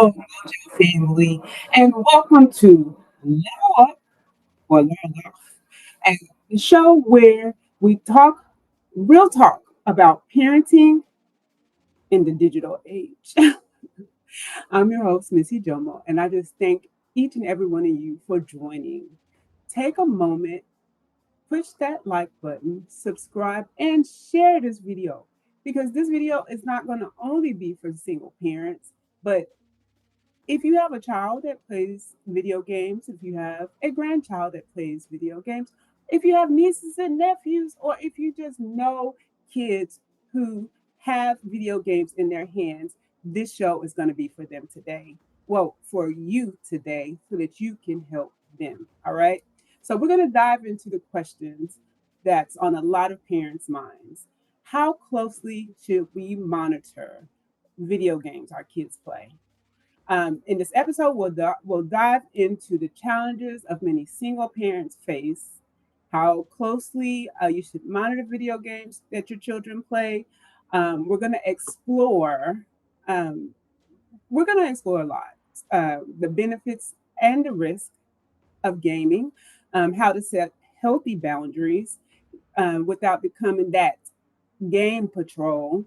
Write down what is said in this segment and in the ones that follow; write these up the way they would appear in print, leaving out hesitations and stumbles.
Hello, MoJo family, and welcome to Level Up or Level Off, and the show where we talk real talk about parenting in the digital age. I'm your host, Missy Djomo, and I just thank each and every one of you for joining. Take a moment, push that like button, subscribe, and share this video because this video is not going to only be for single parents, but if you have a child that plays video games, if you have a grandchild that plays video games, if you have nieces and nephews, or if you just know kids who have video games in their hands, this show is going to be for them today. Well, for you today, so that you can help them. All right. So, we're going to dive into the questions that's on a lot of parents' minds. How closely should we monitor video games our kids play? In this episode, we'll dive into the challenges of many single parents face, how closely you should monitor video games that your children play. We're going to explore. Um, we're going to explore a lot, the benefits and the risks of gaming, how to set healthy boundaries without becoming that game patrol,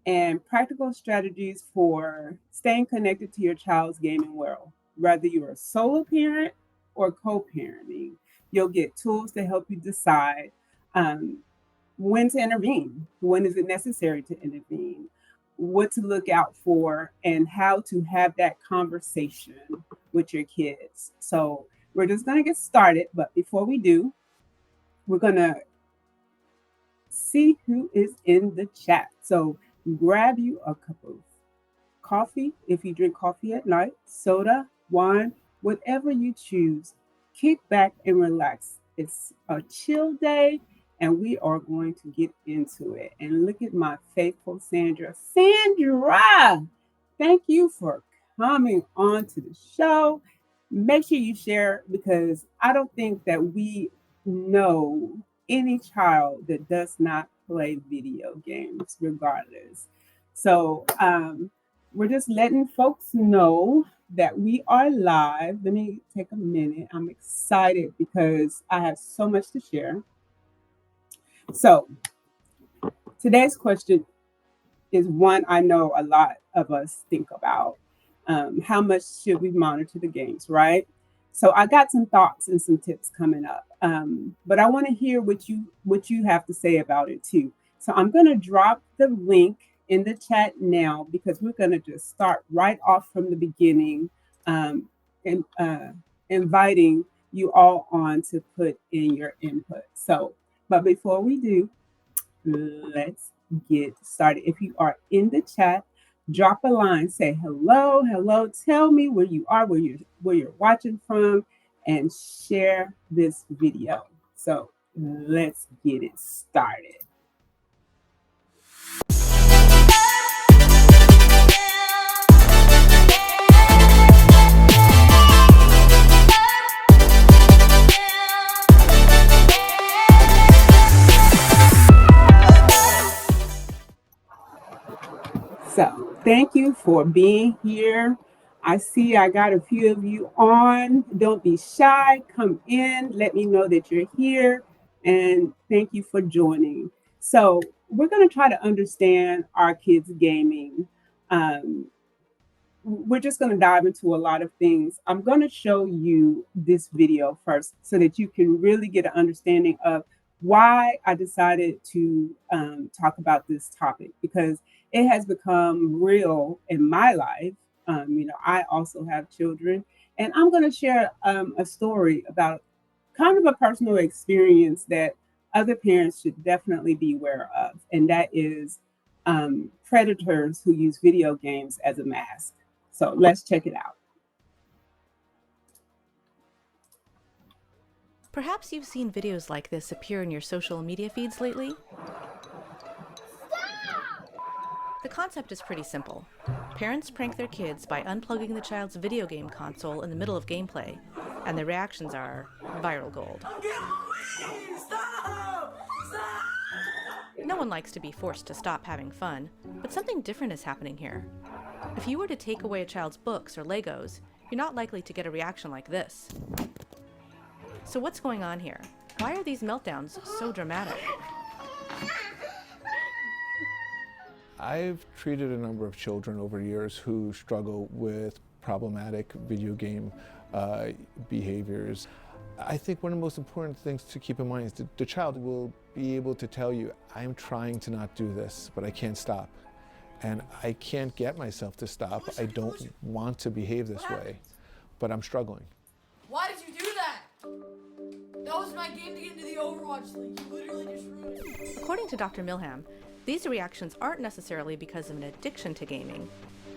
and practical strategies for staying connected to your child's gaming world. Whether you're a solo parent or co parenting, you'll get tools to help you decide um, when to intervene, when is it necessary to intervene, what to look out for, and how to have that conversation with your kids. So, we're just going to get started. But before we do, we're going to see who is in the chat. So grab you a cup of coffee if you drink coffee at night, soda, wine, whatever you choose. Kick back and relax. It's a chill day and we are going to get into it. And look at my faithful Sandra. Sandra, thank you for coming on to the show. Make sure you share because I don't think that we know any child that does not play video games, regardless. So we're just letting folks know that we are live. Let me take a minute. I'm excited because I have so much to share. So today's question is one I know a lot of us think about. How much should we monitor the games, right? So I got some thoughts and some tips coming up, but I want to hear what you have to say about it too. So I'm going to drop the link in the chat now because we're going to just start right off from the beginning, and inviting you all on to put in your input. So, but before we do, let's get started. If you are in the chat, drop a line, say hello, hello, tell me where you are, where you're watching from, and share this video. So let's get it started. So thank you for being here. I see I got a few of you on. Don't be shy. Come in. Let me know that you're here. And thank you for joining. So we're going to try to understand our kids' gaming. Um, we're just going to dive into a lot of things. I'm going to show you this video first so that you can really get an understanding of why I decided to talk about this topic because it has become real in my life. I also have children, and I'm going to share a story about kind of a personal experience that other parents should definitely be aware of, and that is predators who use video games as a mask. So let's check it out. Perhaps you've seen videos like this appear in your social media feeds lately. The concept is pretty simple. Parents prank their kids by unplugging the child's video game console in the middle of gameplay, and the reactions are viral gold. No one likes to be forced to stop having fun, but something different is happening here. If you were to take away a child's books or Legos, you're not likely to get a reaction like this. So what's going on here? Why are these meltdowns so dramatic? I've treated a number of children over years who struggle with problematic video game behaviors. I think one of the most important things to keep in mind is that the child will be able to tell you, I'm trying to not do this, but I can't stop. And I can't get myself to stop. I don't want to behave this way, but I'm struggling. Why did you do that? That was my game to get into the Overwatch League. You literally just ruined it. According to Dr. Milham, these reactions aren't necessarily because of an addiction to gaming.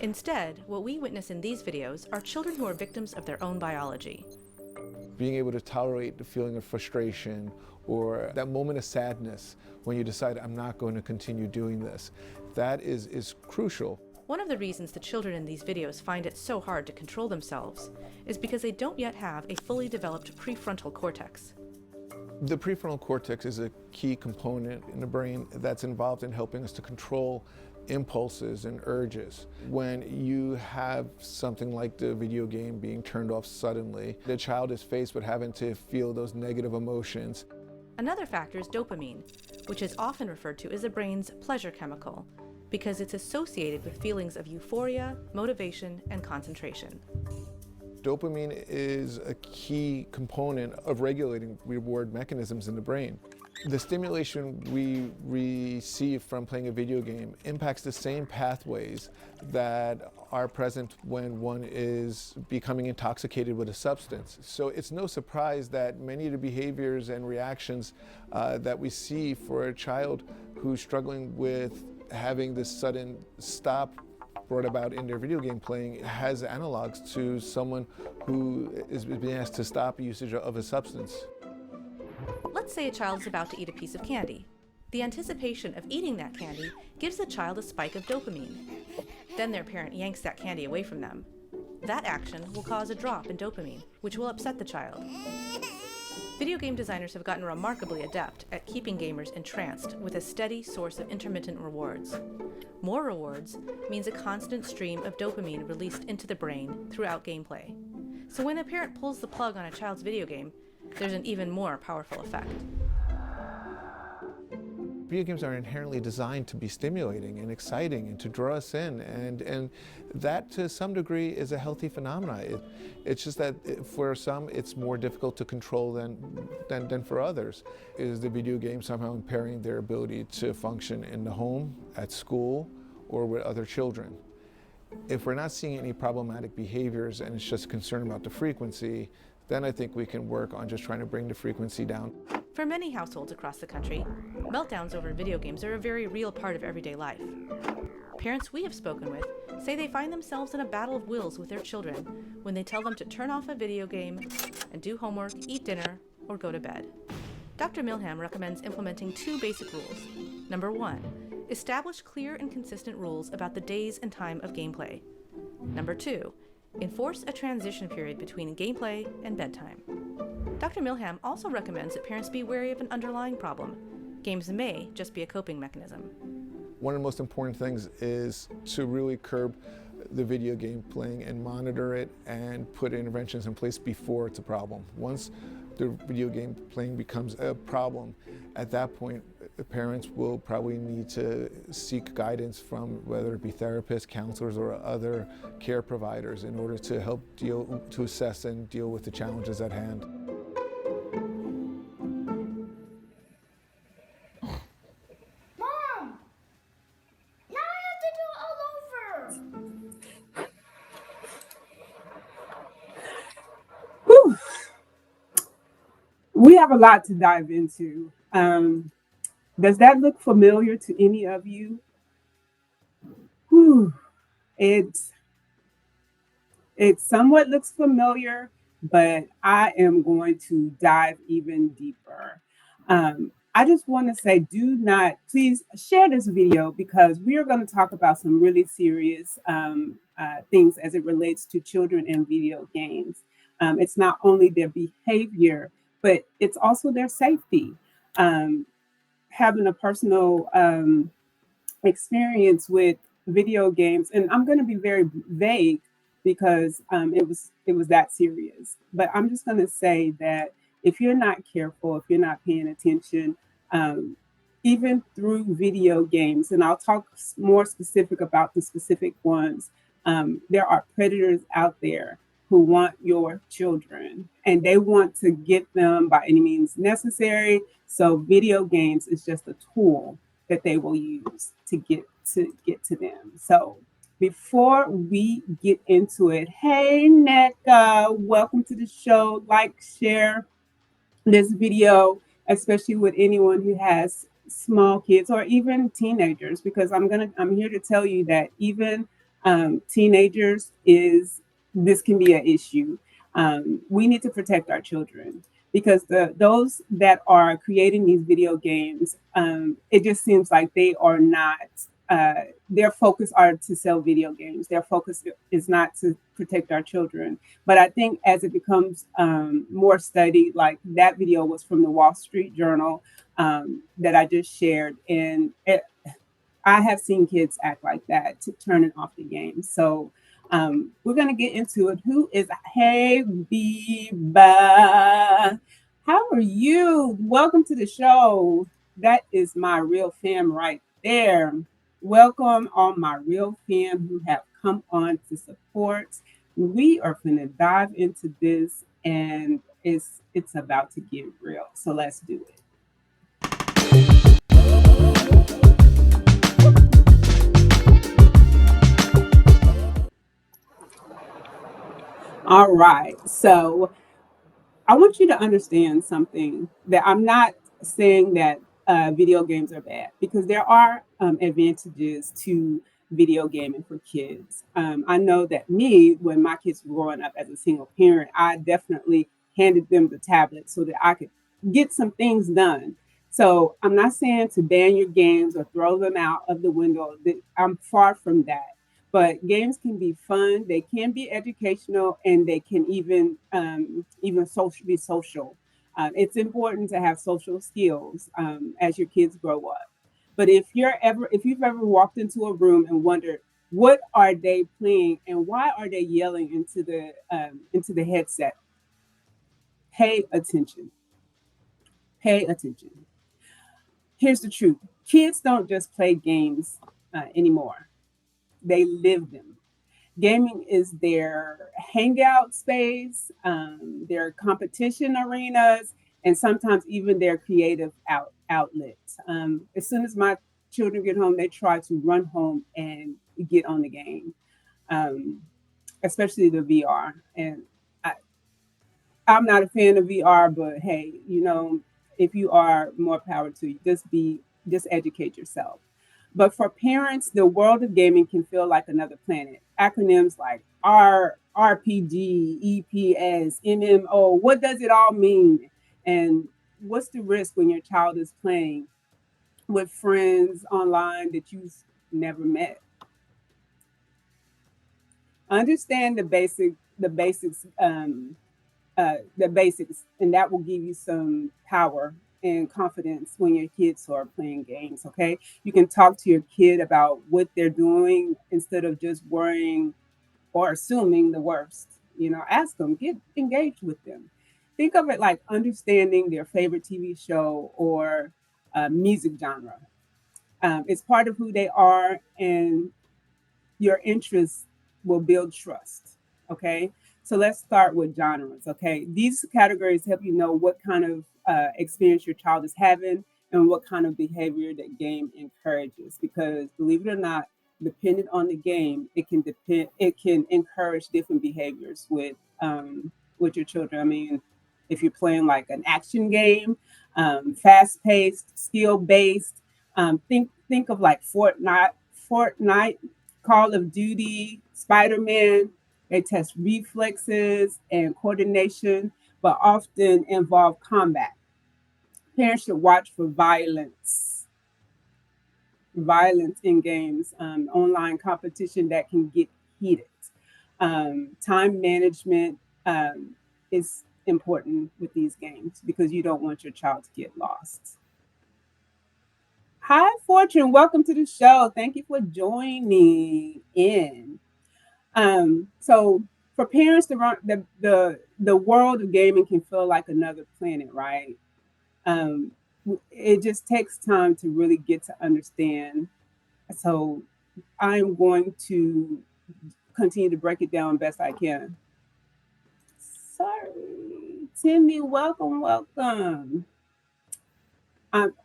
Instead, what we witness in these videos are children who are victims of their own biology. Being able to tolerate the feeling of frustration or that moment of sadness when you decide I'm not going to continue doing this, that is crucial. One of the reasons the children in these videos find it so hard to control themselves is because they don't yet have a fully developed prefrontal cortex. The prefrontal cortex is a key component in the brain that's involved in helping us to control impulses and urges. When you have something like the video game being turned off suddenly, the child is faced with having to feel those negative emotions. Another factor is dopamine, which is often referred to as the brain's pleasure chemical, because it's associated with feelings of euphoria, motivation, and concentration. Dopamine is a key component of regulating reward mechanisms in the brain. The stimulation we receive from playing a video game impacts the same pathways that are present when one is becoming intoxicated with a substance. So it's no surprise that many of the behaviors and reactions that we see for a child who's struggling with having this sudden stop brought about in their video game playing has analogs to someone who is being asked to stop usage of a substance. Let's say a child is about to eat a piece of candy. The anticipation of eating that candy gives the child a spike of dopamine. Then their parent yanks that candy away from them. That action will cause a drop in dopamine, which will upset the child. Video game designers have gotten remarkably adept at keeping gamers entranced with a steady source of intermittent rewards. More rewards means a constant stream of dopamine released into the brain throughout gameplay. So when a parent pulls the plug on a child's video game, there's an even more powerful effect. Video games are inherently designed to be stimulating and exciting and to draw us in, and that to some degree is a healthy phenomenon. It's just that for some it's more difficult to control than for others. Is the video game somehow impairing their ability to function in the home, at school, or with other children? If we're not seeing any problematic behaviors and it's just a concern about the frequency, then I think we can work on just trying to bring the frequency down. For many households across the country, meltdowns over video games are a very real part of everyday life. Parents we have spoken with say they find themselves in a battle of wills with their children when they tell them to turn off a video game and do homework, eat dinner, or go to bed. Dr. Milham recommends implementing 2 basic rules. Number 1, establish clear and consistent rules about the days and time of gameplay. Number 2, enforce a transition period between gameplay and bedtime. Dr. Milham also recommends that parents be wary of an underlying problem. Games may just be a coping mechanism. One of the most important things is to really curb the video game playing and monitor it and put interventions in place before it's a problem. Once the video game playing becomes a problem, at that point the parents will probably need to seek guidance from whether it be therapists, counselors, or other care providers in order to help to assess and deal with the challenges at hand. Mom! Now I have to do it all over! Whew. We have a lot to dive into. Does that look familiar to any of you? Whew. It's It somewhat looks familiar, but I am going to dive even deeper. I just want to say, do not, please share this video because we are going to talk about some really serious things as it relates to children and video games. It's not only their behavior, but it's also their safety. Having a personal experience with video games, and I'm going to be very vague because it was that serious. But I'm just going to say that if you're not careful, if you're not paying attention, um, even through video games, and I'll talk more specific about the specific ones. There are predators out there who want your children, and they want to get them by any means necessary. So, video games is just a tool that they will use to get to them. So, before we get into it, hey NECA, welcome to the show. Like, share this video, especially with anyone who has small kids or even teenagers, because I'm here to tell you that even teenagers is this can be an issue. We need to protect our children because those that are creating these video games, it just seems like they are not. Their focus are to sell video games. Their focus is not to protect our children. But I think as it becomes more studied, like that video was from the Wall Street Journal that I just shared, and I have seen kids act like that to turning off the game. So we're gonna get into it. Who is Hey Biba? How are you? Welcome to the show. That is my real fam right there. Welcome all my real fam who have come on to support. We are gonna dive into this, and it's about to get real. So let's do it. All right. So I want you to understand something that I'm not saying that video games are bad because there are advantages to video gaming for kids. I know that me, when my kids were growing up as a single parent, I definitely handed them the tablet so that I could get some things done. So I'm not saying to ban your games or throw them out of the window. I'm far from that, but games can be fun, they can be educational, and they can even social be social. It's important to have social skills as your kids grow up. But if you've ever walked into a room and wondered what are they playing and why are they yelling into the headset, pay attention. Pay attention. Here's the truth: kids don't just play games anymore; they live them. Gaming is their hangout space, their competition arenas, and sometimes even their creative outlets. As soon as my children get home, they try to run home and get on the game, um, especially the VR. And I, I'm not a fan of VR, but hey, if you are, more power to you. Just educate yourself. But for parents, the world of gaming can feel like another planet. Acronyms like RPG, EPS, MMO, what does it all mean? And what's the risk when your child is playing with friends online that you've never met? Understand the basics, and that will give you some power and confidence when your kids are playing games. Okay, you can talk to your kid about what they're doing instead of just worrying or assuming the worst. Ask them, get engaged with them. Think of it like understanding their favorite TV show or music genre. It's part of who they are, and your interests will build trust. Okay. So let's start with genres. Okay. These categories help you know what kind of experience your child is having and what kind of behavior that game encourages. Because believe it or not, depending on the game, it can encourage different behaviors with your children. I mean, if you're playing like an action game, fast paced, skill based, think of like Fortnite, Call of Duty, Spider Man. They test reflexes and coordination, but often involve combat. Parents should watch for violence in games, online competition that can get heated. Time management is important with these games because you don't want your child to get lost. Hi, Fortune. Welcome to the show. Thank you for joining in. So for parents, the world of gaming can feel like another planet, right? Um, it just takes time to really get to understand. So I'm going to continue to break it down best I can. Sorry, Timmy. Welcome.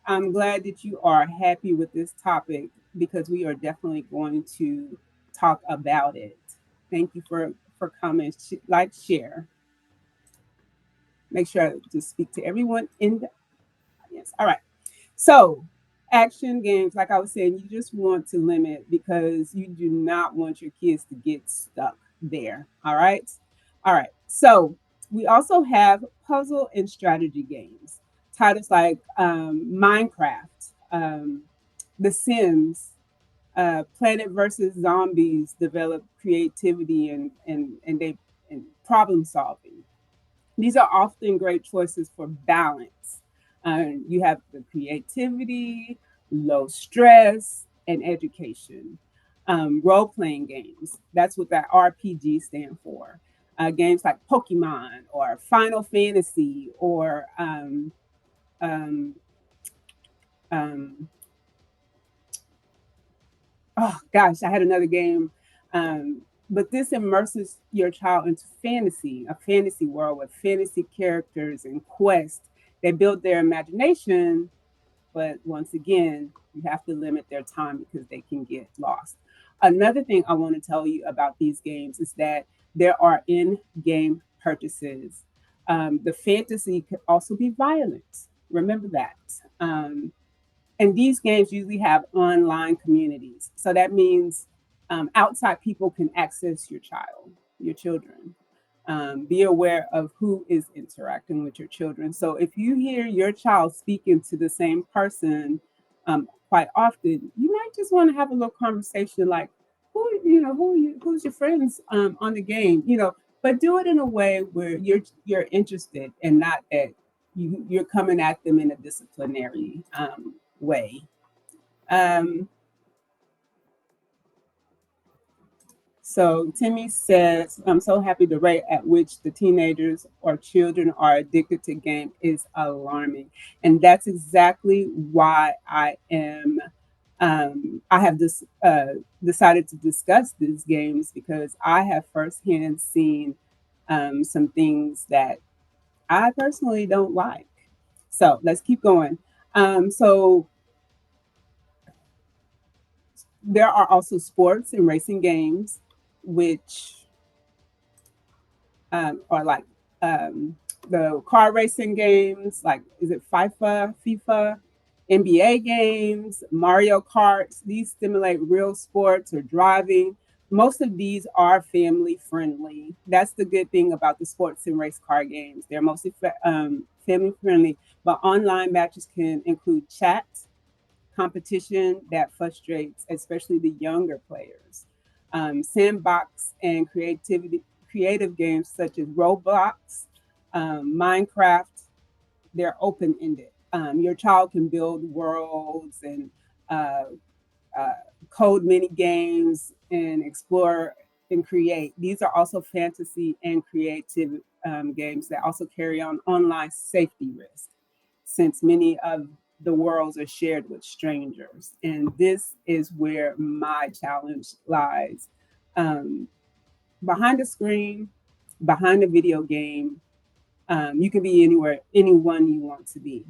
I'm glad that you are happy with this topic because we are definitely going to talk about it. Thank you for coming. Like, share. Make sure to speak to everyone in the audience. All right. So, action games, like I was saying, you just want to limit because you do not want your kids to get stuck there. All right. All right. So, we also have puzzle and strategy games, titles like Minecraft, The Sims, Planet versus Zombies develop creativity and problem solving. These are often great choices for balance. You have the creativity, low stress, and education. Role playing games, that's what that RPG stand for. Games like Pokemon or Final Fantasy or um, um, oh gosh, I had another game. But this immerses your child into fantasy, a fantasy world with fantasy characters and quests. They build their imagination, but once again, you have to limit their time because they can get lost. Another thing I want to tell you about these games is that there are in game purchases. The fantasy could also be violent. Remember that. And these games usually have online communities. So that means outside people can access your child, your children. Be aware of who is interacting with your children. So if you hear your child speaking to the same person quite often, you might just want to have a little conversation like, who's your friends on the game, but do it in a way where you're interested and not that you're coming at them in a disciplinary way. Um, so Timmy says, I'm so happy the rate at which the teenagers or children are addicted to game is alarming. And that's exactly why I have decided to discuss these games because I have firsthand seen some things that I personally don't like. So let's keep going. So there are also sports and racing games, which are like um, the car racing games, like is it FIFA, NBA games, Mario Karts. These stimulate real sports or driving. Most of these are family friendly. That's the good thing about the sports and race car games. They're mostly family friendly, but online matches can include chat, competition that frustrates, especially the younger players. Sandbox and creative games such as Roblox, Minecraft, they're open ended. Your child can build worlds and uh, uh, code mini games and explore and create. These are also fantasy and creative games that also carry on online safety risk, since many of the worlds are shared with strangers. And this is where my challenge lies. Um, Behind the screen, behind a video game, you can be anywhere, anyone you want to be.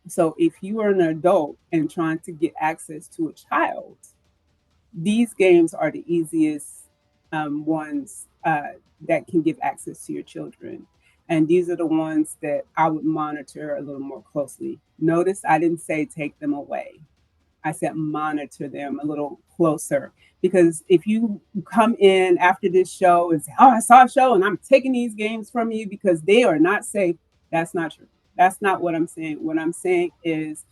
So if you are an adult and trying to get access to a child, these games are the easiest ones that can give access to your children. And these are the ones that I would monitor a little more closely. Notice I didn't say take them away. I said monitor them a little closer because if you come in after this show and say, "Oh, I saw a show and I'm taking these games from you because they are not safe," that's not true. That's not what I'm saying. What I'm saying is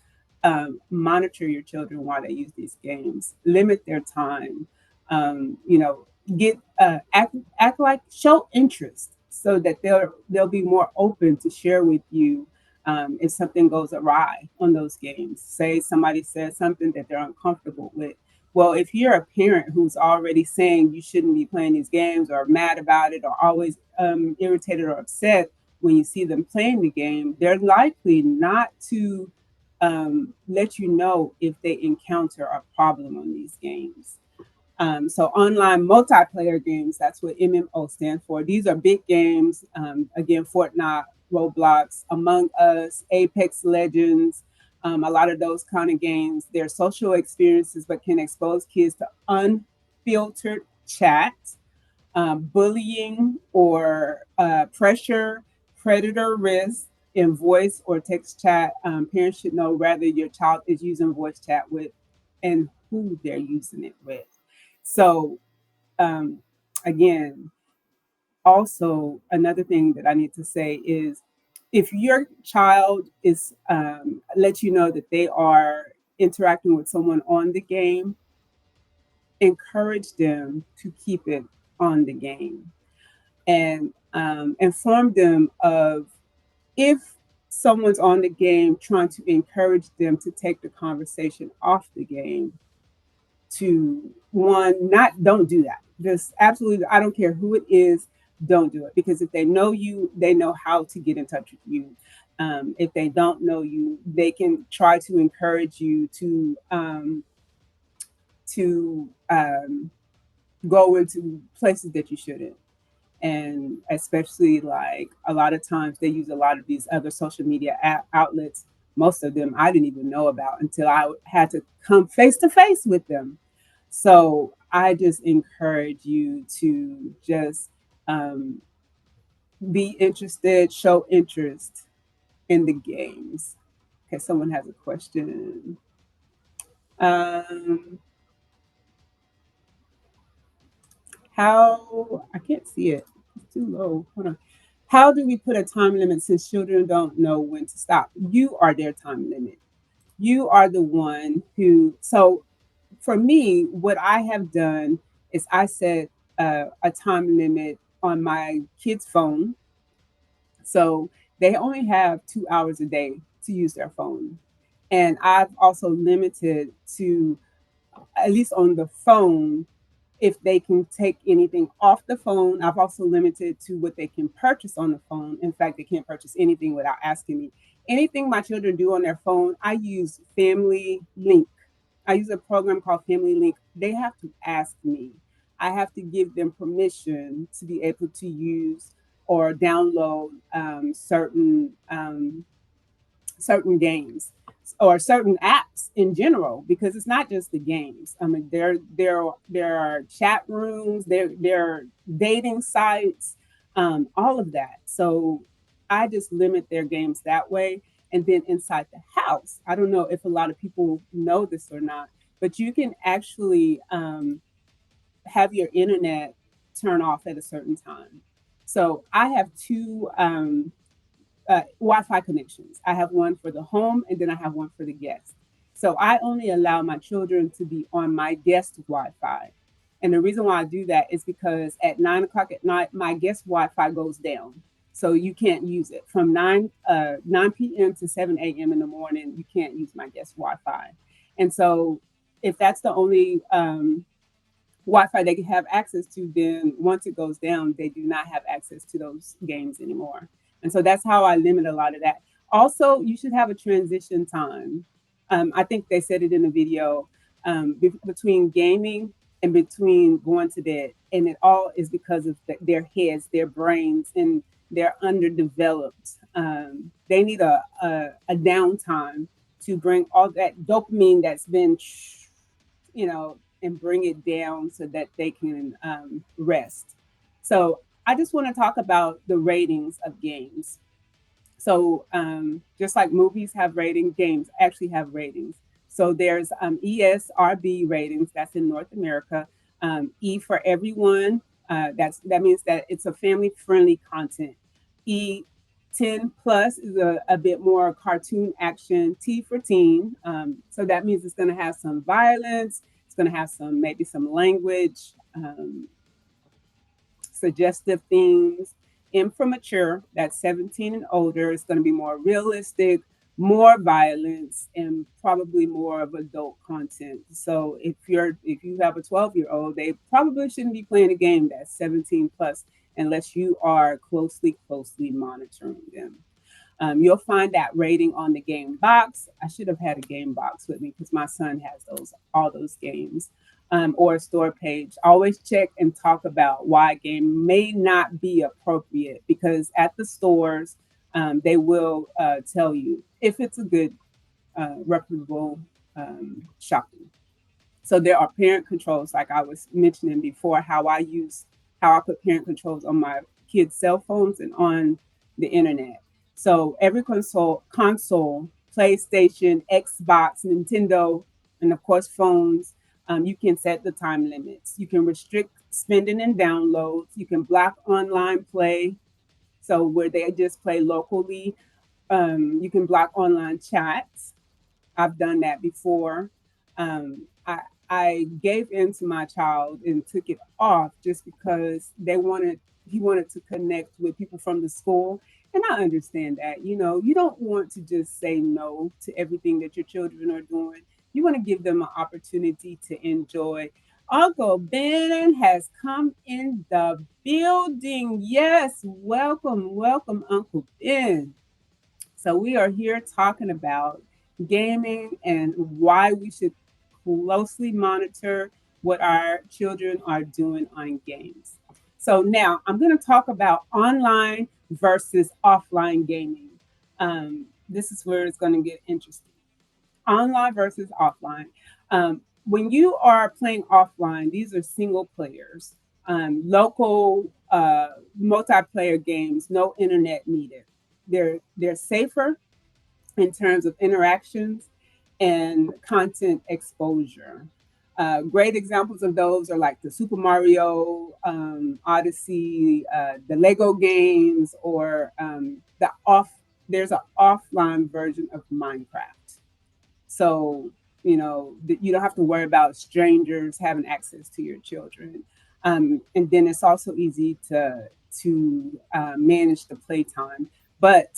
monitor your children while they use these games, limit their time, get act like show interest so that they'll be more open to share with you if something goes awry on those games. Say somebody says something that they're uncomfortable with. Well, if you're a parent who's already saying you shouldn't be playing these games or mad about it or always irritated or upset when you see them playing the game, they're likely not to let you know if they encounter a problem on these games. So online multiplayer games, that's what MMO stands for. These are big games. Again, Fortnite, Roblox, Among Us, Apex Legends, a lot of those kind of games. They're social experiences, but can expose kids to unfiltered chat, bullying or pressure, predator risk in voice or text chat. Parents should know whether your child is using voice chat with and who they're using it with. So, um, again, also another thing that I need to say is if your child is let you know that they are interacting with someone on the game, encourage them to keep it on the game and inform them of if someone's on the game trying to encourage them to take the conversation off the game to one, not don't do that. Just absolutely, I don't care who it is, don't do it because if they know you, they know how to get in touch with you. If they don't know you, they can try to encourage you to go into places that you shouldn't. And especially like a lot of times they use a lot of these other social media outlets. Most of them I didn't even know about until I had to come face to face with them. So I just encourage you to just um, be interested, show interest in the games. Okay, someone has a question. Um, how I can't see it. It's too low. Hold on. How do we put a time limit since children don't know when to stop? You are their time limit. You are the one who. So for me, what I have done is I set a time limit on my kids' phone. So they only have 2 hours a day to use their phone. And I've also limited to, at least on the phone, if they can take anything off the phone. I've also limited to what they can purchase on the phone. In fact, they can't purchase anything without asking me. Anything my children do on their phone, I use Family Link. I use a program called Family Link. They have to ask me. I have to give them permission to be able to use or download certain games or certain apps in general because it's not just the games. I mean, there are chat rooms, there are dating sites, all of that. So I just limit their games that way. And then inside the house, I don't know if a lot of people know this or not, but you can actually have your internet turn off at a certain time. So I have two Wi-Fi connections. I have one for the home, and then I have one for the guest. So I only allow my children to be on my guest Wi-Fi. And the reason why I do that is because at 9 o'clock at night, my guest Wi-Fi goes down. So you can't use it from 9 p.m. to 7 a.m. in the morning. You can't use my guest Wi-Fi. And so if that's the only Wi-Fi they can have access to, then once it goes down, they do not have access to those games anymore. And so that's how I limit a lot of that. Also, you should have a transition time. I think they said it in the video between gaming and between going to bed, and it all is because of their heads, their brains, and they're underdeveloped. They need a downtime to bring all that dopamine that's been and bring it down so that they can rest. So I just want to talk about the ratings of games. So just like movies have ratings, games actually have ratings. So there's ESRB ratings, that's in North America. E for everyone, that means that it's a family friendly content. E 10 plus is a bit more cartoon action. T for teen, so that means it's going to have some violence. It's going to have some language, suggestive themes. M for mature, that's 17 and older. It's going to be more realistic, more violence, and probably more of adult content. So if you have a 12-year-old, they probably shouldn't be playing a game that's 17 plus unless you are closely monitoring them. You'll find that rating on the game box. I should have had a game box with me because my son has all those games, or a store page. Always check and talk about why a game may not be appropriate because at the stores, they will tell you if it's a good, reputable shopping. So there are parent controls, like I was mentioning before, how I put parent controls on my kids' cell phones and on the internet. So every console, PlayStation, Xbox, Nintendo, and of course phones, you can set the time limits. You can restrict spending and downloads. You can block online play, so where they just play locally. You can block online chats. I've done that before. I gave in to my child and took it off just because he wanted to connect with people from the school. And I understand that. You don't want to just say no to everything that your children are doing. You want to give them an opportunity to enjoy. Uncle Ben has come in the building. Yes, welcome, Uncle Ben. So we are here talking about gaming and why we should closely monitor what our children are doing on games. So now I'm going to talk about online versus offline gaming. This is where it's going to get interesting. Online versus offline. When you are playing offline, these are single players, local multiplayer games, no internet needed. They're safer in terms of interactions and content exposure. Great examples of those are like the Super Mario Odyssey, the Lego games, or there's an offline version of Minecraft. So, you don't have to worry about strangers having access to your children. And then it's also easy to manage the playtime. But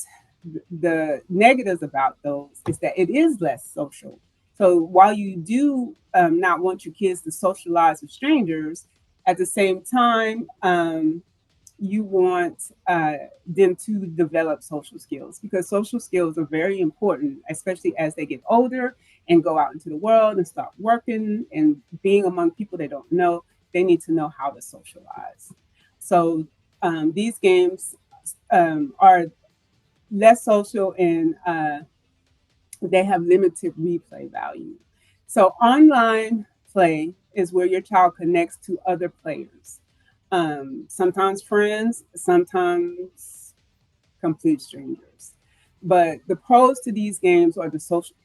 the negatives about those is that it is less social. So while you do not want your kids to socialize with strangers, at the same time, you want them to develop social skills because social skills are very important, especially as they get older and go out into the world and start working and being among people they don't know. They need to know how to socialize. So these games are less social and they have limited replay value. So online play is where your child connects to other players. Sometimes friends, sometimes complete strangers. But the pros to these games are the social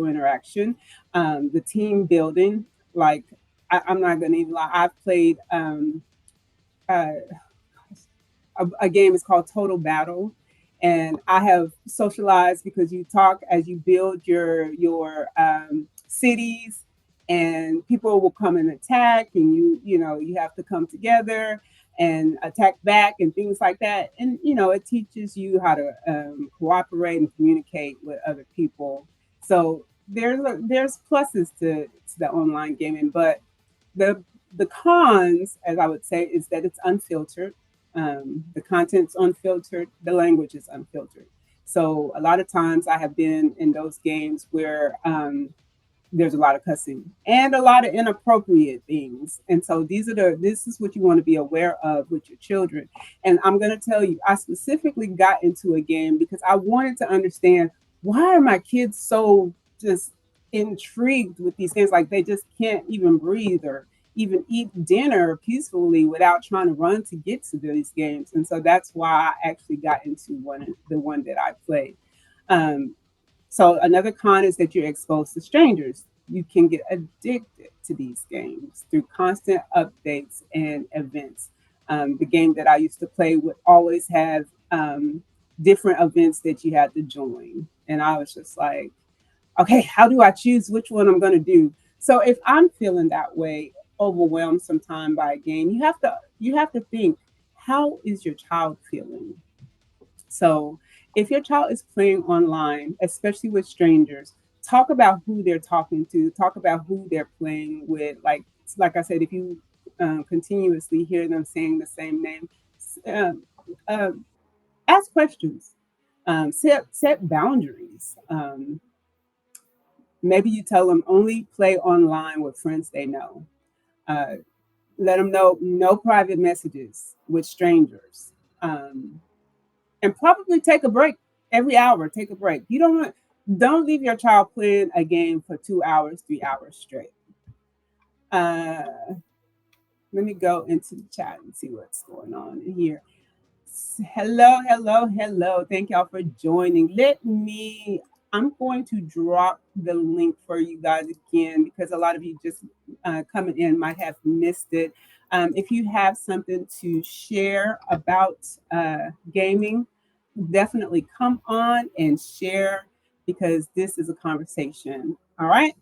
interaction, the team building. Like I'm not gonna even lie, I've played uh, a game is called Total Battle, and I have socialized because you talk as you build your cities, and people will come and attack, and you have to come together and attack back and things like that, and it teaches you how to cooperate and communicate with other people. So there's pluses to the online gaming, but the the cons, as I would say, is that it's unfiltered. The content's unfiltered. The language is unfiltered. So a lot of times I have been in those games where there's a lot of cussing and a lot of inappropriate things. And so this is what you want to be aware of with your children. And I'm going to tell you, I specifically got into a game because I wanted to understand, why are my kids so just intrigued with these games? Like they just can't even breathe or even eat dinner peacefully without trying to run to get to these games. And so that's why I actually got into the one that I played. Um, so another con is that you're exposed to strangers. You can get addicted to these games through constant updates and events. The game that I used to play would always have different events that you had to join, and I was just like, okay, how do I choose which one I'm going to do? So if I'm feeling that way, overwhelmed sometime by a game, you have to think, how is your child feeling? So, if your child is playing online, especially with strangers, talk about who they're talking to, talk about who they're playing with. Like I said, if you continuously hear them saying the same name, um, uh, ask questions, set boundaries. Maybe you tell them only play online with friends they know. Uh, Let them know no private messages with strangers. Um, and probably take a break every hour. Take a break. Don't leave your child playing a game for 2 hours, 3 hours straight. Uh, Let me go into the chat and see what's going on in here. Hello, hello, hello. Thank y'all for joining. I'm going to drop the link for you guys again because a lot of you just coming in might have missed it. If you have something to share about gaming, definitely come on and share because this is a conversation. All right.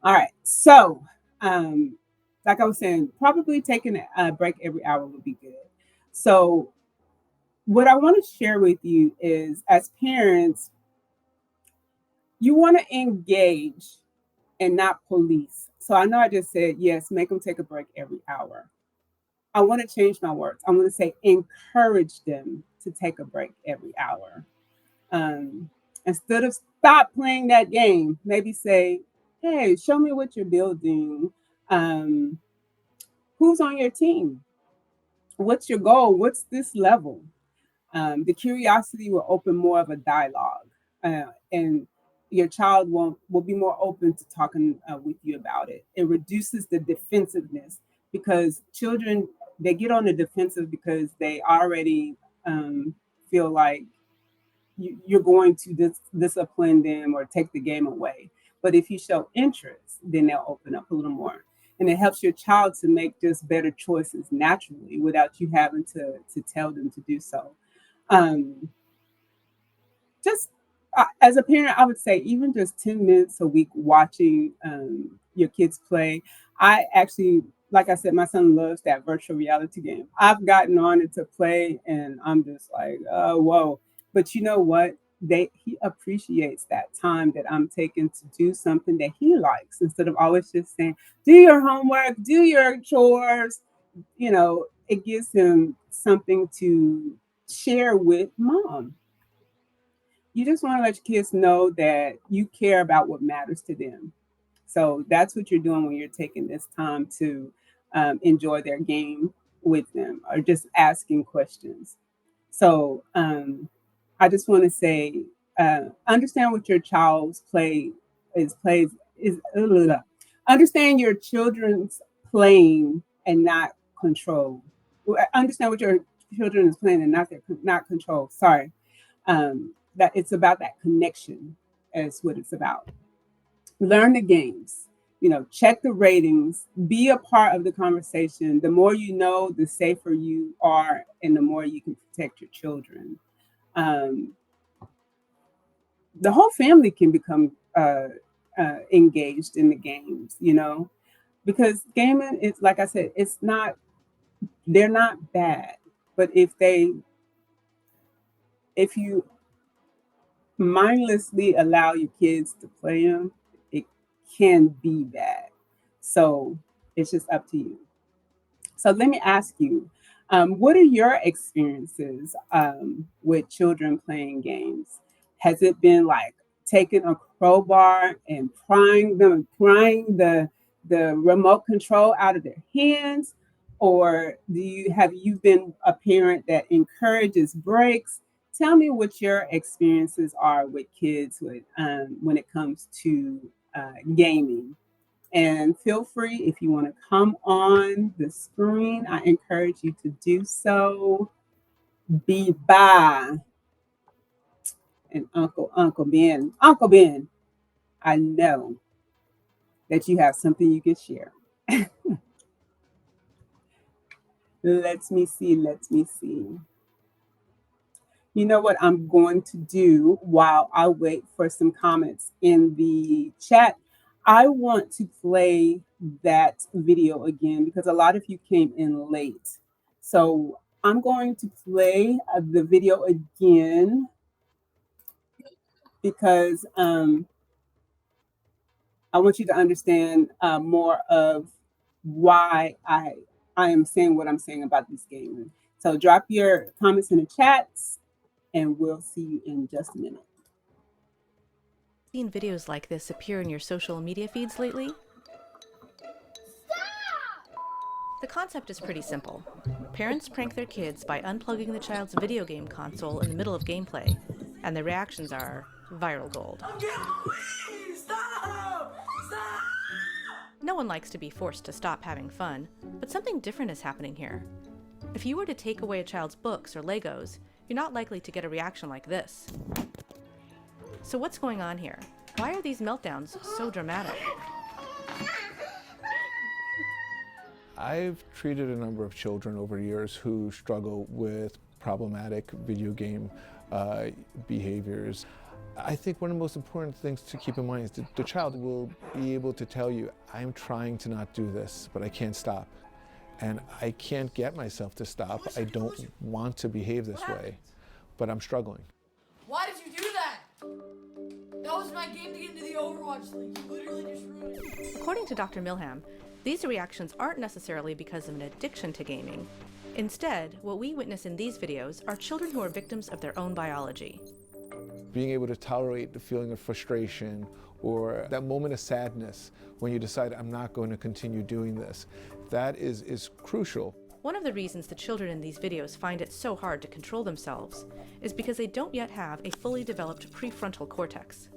All right. So, um, like I was saying, probably taking a break every hour would be good. So, what I want to share with you is as parents, you want to engage and not police. So I know I just said, yes, make them take a break every hour. I want to change my words. I want to say, encourage them to take a break every hour. Um, Instead of stop playing that game, maybe say, hey, show me what you're building. Um, who's on your team? What's your goal? What's this level? The curiosity will open more of a dialogue, and your child will be more open to talking with you about it. It reduces the defensiveness because children they get on the defensive because they already feel like you're going to discipline them or take the game away. But if you show interest, then they'll open up a little more. And it helps your child to make just better choices naturally without you having to tell them to do so. Um, just as a parent, I would say even just 10 minutes a week watching your kids play. I actually, like I said, my son loves that virtual reality game. I've gotten on it to play, and I'm just like, oh, whoa. But you know what? He appreciates that time that I'm taking to do something that he likes instead of always just saying, do your homework, do your chores. It gives him something to share with mom. You just want to let your kids know that you care about what matters to them. So that's what you're doing when you're taking this time to enjoy their game with them or just asking questions. So I just want to say, understand what your child's play is plays is. Understand your children's playing and not control. Understand what your children is playing and not control. Sorry, that it's about that connection is what it's about. Learn the games, check the ratings, be a part of the conversation. The more you know, the safer you are and the more you can protect your children. um, the whole family can become engaged in the games, because gaming is, like I said, they're not bad, but if you mindlessly allow your kids to play them, it can be bad. So it's just up to you. So let me ask you, what are your experiences with children playing games? Has it been like taking a crowbar and prying the remote control out of their hands? Or have you been a parent that encourages breaks? Tell me what your experiences are with kids when it comes to gaming. And feel free if you want to come on the screen. I encourage you to do so. Be by and Uncle Ben. Uncle Ben, I know that you have something you can share. Let me see. Let me see. You know what I'm going to do while I wait for some comments in the chat? I want to play that video again because a lot of you came in late. So I'm going to play the video again because I want you to understand more of why I am saying what I'm saying about this game. So drop your comments in the chats, and we'll see you in just a minute. Seen videos like this appear in your social media feeds lately? The concept is pretty simple. Parents prank their kids by unplugging the child's video game console in the middle of gameplay, and the reactions are viral gold. Stop! Stop! No one likes to be forced to stop having fun, but something different is happening here. If you were to take away a child's books or Legos, you're not likely to get a reaction like this. So what's going on here? Why are these meltdowns so dramatic? I've treated a number of children over the years who struggle with problematic video game behaviors. I think one of the most important things to keep in mind is that the child will be able to tell you, I'm trying to not do this, but I can't stop. And I can't get myself to stop. I don't want to behave this way, but I'm struggling. Why did you do that? That was my game to get into the Overwatch League. You literally just ruined it. According to Dr. Milham, these reactions aren't necessarily because of an addiction to gaming. Instead, what we witness in these videos are children who are victims of their own biology. Being able to tolerate the feeling of frustration or that moment of sadness when you decide I'm not going to continue doing this, that is crucial. One of the reasons the children in these videos find it so hard to control themselves is because they don't yet have a fully developed prefrontal cortex.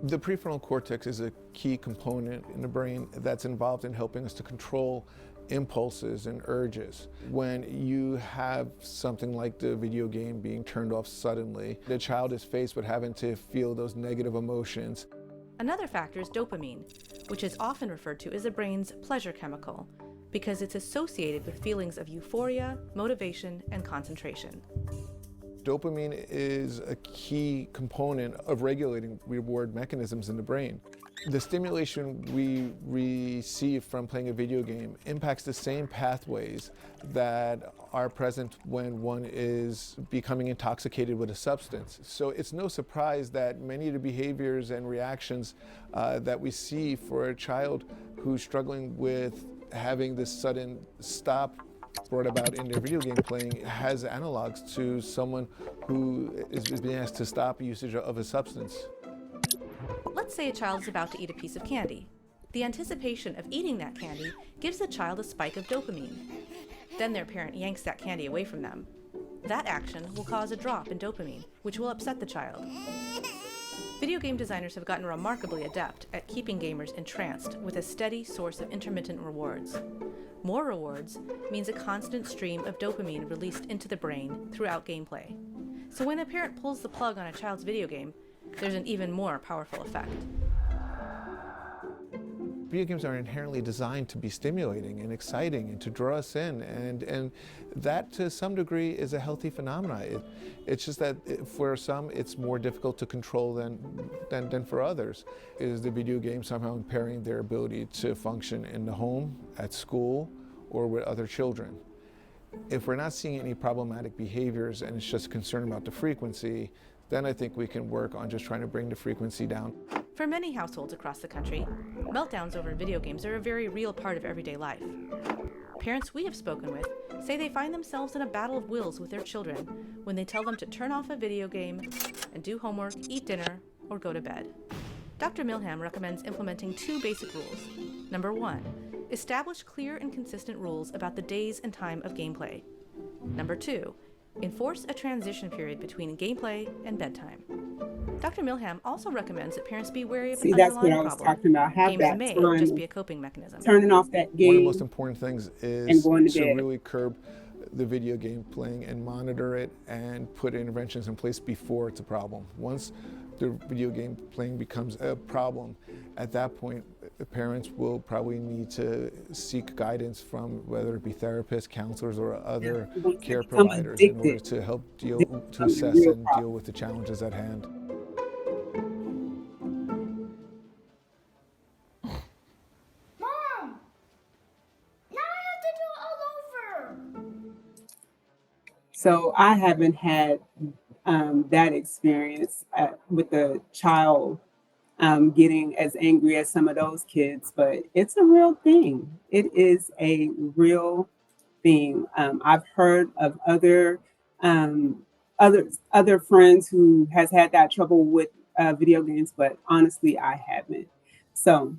The prefrontal cortex is a key component in the brain that's involved in helping us to control impulses and urges. When you have something like the video game being turned off suddenly, the child is faced with having to feel those negative emotions. Another factor is dopamine, which is often referred to as the brain's pleasure chemical, because it's associated with feelings of euphoria, motivation, and concentration. Dopamine is a key component of regulating reward mechanisms in the brain. The stimulation we receive from playing a video game impacts the same pathways that are present when one is becoming intoxicated with a substance. So it's no surprise that many of the behaviors and reactions that we see for a child who's struggling with having this sudden stop brought about in their video game playing has analogs to someone who is being asked to stop usage of a substance. Let's say a child is about to eat a piece of candy. The anticipation of eating that candy gives the child a spike of dopamine. Then their parent yanks that candy away from them. That action will cause a drop in dopamine, which will upset the child. Video game designers have gotten remarkably adept at keeping gamers entranced with a steady source of intermittent rewards. More rewards means a constant stream of dopamine released into the brain throughout gameplay. So when a parent pulls the plug on a child's video game, there's an even more powerful effect. Video games are inherently designed to be stimulating and exciting and to draw us in, and that to some degree is a healthy phenomenon. It's just that for some it's more difficult to control than for others. Is the video game somehow impairing their ability to function in the home, at school, or with other children? If we're not seeing any problematic behaviors and it's just concern about the frequency, then I think we can work on just trying to bring the frequency down. For many households across the country, meltdowns over video games are a very real part of everyday life. Parents we have spoken with say they find themselves in a battle of wills with their children when they tell them to turn off a video game and do homework, eat dinner, or go to bed. Dr. Milham recommends implementing 2 basic rules. Number 1, establish clear and consistent rules about the days and time of gameplay. Number 2, enforce a transition period between gameplay and bedtime. Dr. Milham also recommends that parents be wary of an That's what underlying I was problem. talking about. Have Games that may time, just be a coping mechanism. turning off that game. One of the most important things is going to to bed. really curb the video game playing and monitor it and put interventions in place before it's a problem. Once the video game playing becomes a problem, at that point parents will probably need to seek guidance from whether it be therapists, counselors, or other care providers in order to help to assess and deal with the challenges at hand. Mom! Now I have to do it all over! So I haven't had that experience with the child getting as angry as some of those kids, but it's a real thing. It is a real thing. I've heard of um, other friends who has had that trouble with video games, but honestly, I haven't. So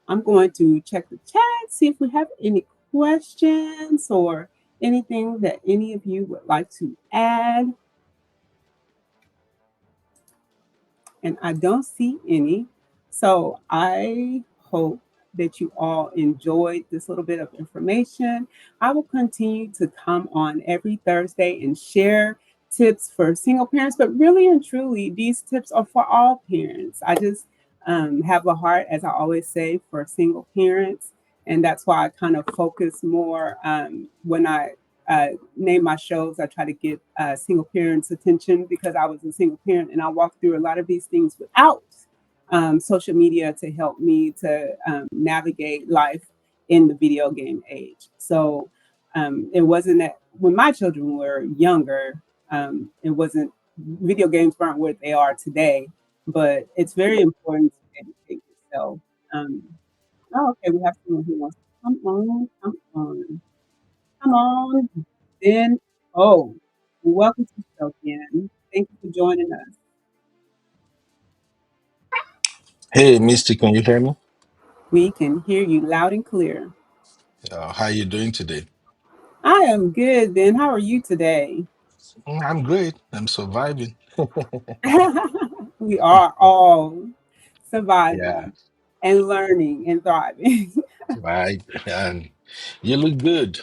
I'm going to check the chat, see if we have any questions or anything that any of you would like to add. And I don't see any. So I hope that you all enjoyed this little bit of information. I will continue to come on every Thursday and share tips for single parents, but really and truly, these tips are for all parents. I just have a heart, as I always say, for single parents. And that's why I kind of focus more when I name my shows. I try to get single parents' attention because I was a single parent and I walked through a lot of these things without social media to help me to navigate life in the video game age. So it wasn't that when my children were younger, it wasn't video games weren't what they are today, but it's very important to educate yourself. Um, oh, okay, we have someone who wants to come on, then, oh, welcome to the show, Ken. Thank you for joining us. Hey, Misty, can you hear me? We can hear you loud and clear. How you doing today? I am good, Ben. How are you today? I'm great. I'm surviving. We are all Yeah, surviving and learning and thriving. right. And you look good.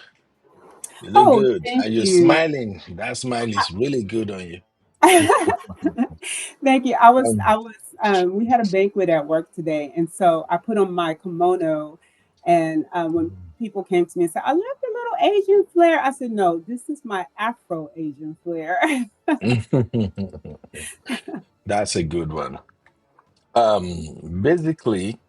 You look Oh, good. thank And you're you. smiling. That smile is really good on you. Thank you. I was we had a banquet at work today, and so I put on my kimono, and when people came to me and said, "I love the little Asian flair," I said, "No, this is my Afro Asian flair." That's a good one. Basically,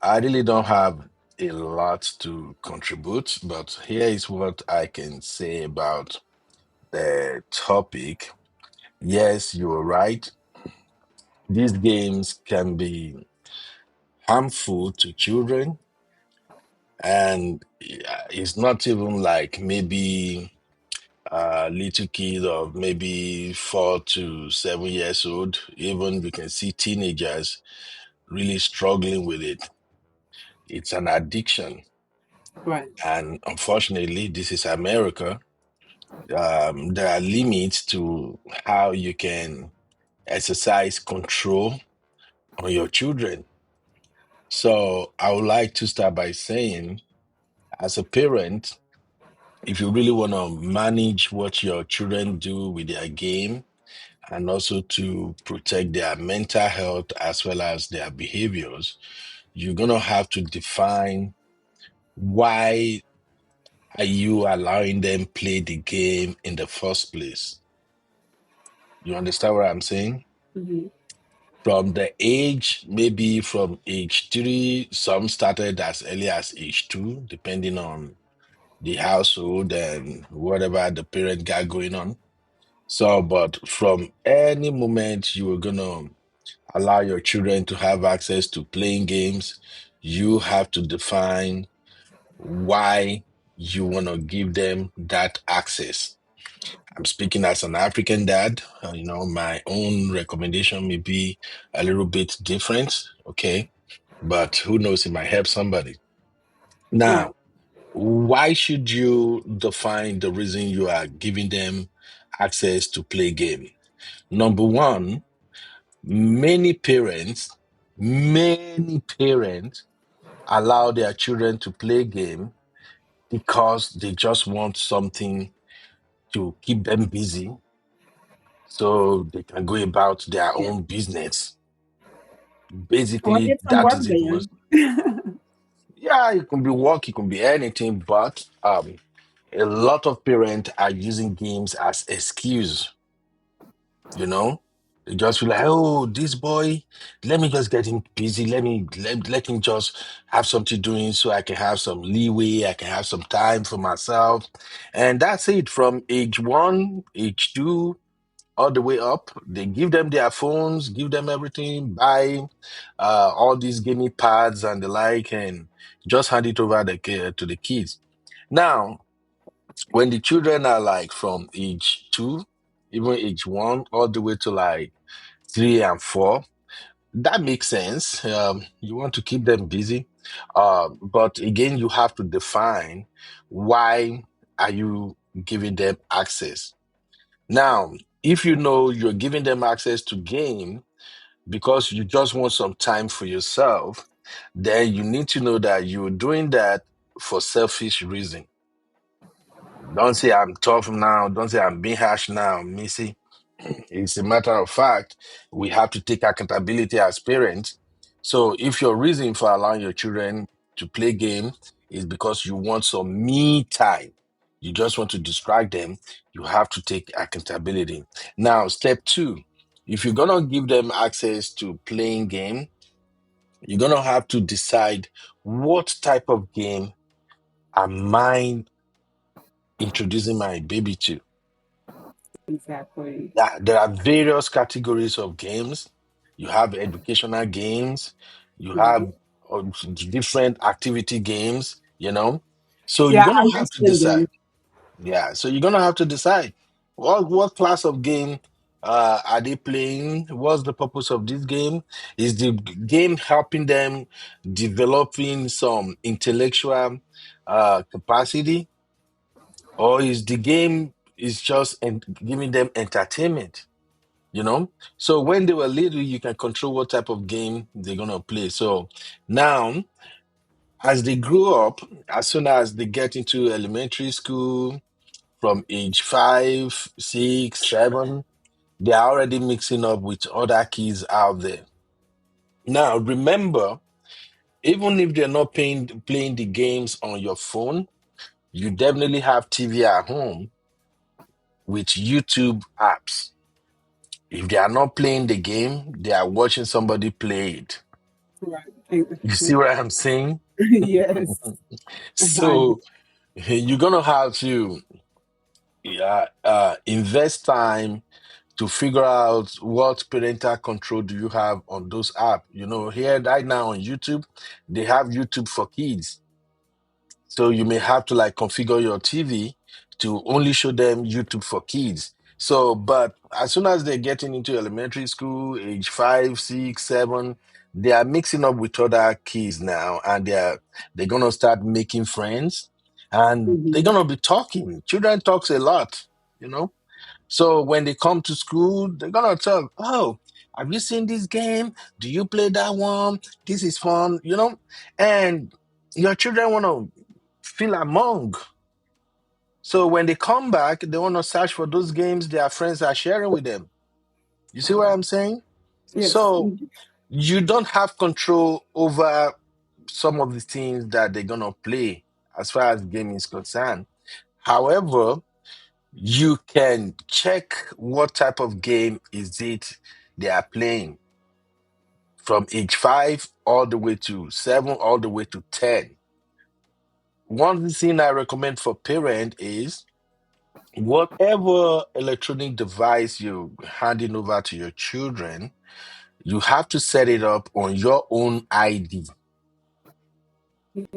I really don't have a lot to contribute, but here is what I can say about the topic. Yes, you're right. These games can be harmful to children, and it's not even like maybe a little kid of maybe 4 to 7 years old. Even we can see teenagers really struggling with it. It's an addiction, Right. and unfortunately, this is America. There are limits to how you can exercise control on your children. So I would like to start by saying, as a parent, if you really want to manage what your children do with their game and also to protect their mental health as well as their behaviors, you're going to have to define why are you allowing them play the game in the first place. You understand what I'm saying? Hmm. From the age, maybe from age 3, some started as early as age 2, depending on the household and whatever the parent got going on. So, but from any moment you are gonna allow your children to have access to playing games, you have to define why you want to give them that access. I'm speaking as an African dad. My own recommendation may be a little bit different, okay? But who knows, it might help somebody. Right. Now, why should you define the reason you are giving them access to play game? Number one, many parents allow their children to play game because they just want something to keep them busy so they can go about their Yeah. own business. Or Basically, get some that work is it most. done. Yeah, it can be work, it can be anything, but a lot of parents are using games as excuse, you know? You just feel like, oh, this boy, let me just get him busy. Let him just have something doing so I can have some leeway. I can have some time for myself. And that's it from age one, age two, all the way up. They give them their phones, give them everything, buy all these gaming pads and the like, and just hand it over to the kids. Now, when the children are like from age two, even age one, all the way to like 3 and 4, that makes sense. You want to keep them busy. But again, you have to define why are you giving them access. Now, if you know you're giving them access to game because you just want some time for yourself, then you need to know that you're doing that for selfish reason. Don't say I'm tough now. Don't say I'm being harsh now, Missy. It's a matter of fact, we have to take accountability as parents. So if your reason for allowing your children to play game is because you want some me time, you just want to distract them, you have to take accountability. Now, step two, if you're gonna give them access to playing game, you're gonna have to decide what type of game am I introducing my baby to. Exactly. There are various categories of games. You have educational games, you Right. have different activity games, you know. So you're Yeah, gonna have to decide. understanding. Yeah, so you're gonna have to decide what class of game are they playing? What's the purpose of this game? Is the game helping them developing some intellectual capacity, or is the game is just giving them entertainment? You know, so when they were little you can control what type of game they're going to play. So now as they grow up, as soon as they get into elementary school, from age 5, 6, 7, they are already mixing up with other kids out there. Now remember, even if they're not playing the games on your phone, you definitely have TV at home with YouTube apps. If they are not playing the game, they are watching somebody play it. Right. You see what I'm saying? Yes. I So you're gonna have to invest time to figure out what parental control do you have on those apps. You know, here right now on YouTube, they have YouTube for kids. So you may have to like configure your TV to only show them YouTube for kids. So, but as soon as they're getting into elementary school, age 5, 6, 7, they are mixing up with other kids now, and they're gonna start making friends, and they're Mhm. gonna be talking. Children talks a lot, you know. So when they come to school, they're gonna talk. Oh, have you seen this game? Do you play that one? This is fun, you know. And your children wanna feel among. So when they come back, they want to search for those games their friends are sharing with them. You see what I'm saying? Yes. So you don't have control over some of the things that they're gonna play as far as gaming is concerned. However, you can check what type of game is it they are playing from age 5 all the way to 7, all the way to 10. One thing I recommend for parent is whatever electronic device you're handing over to your children, you have to set it up on your own ID.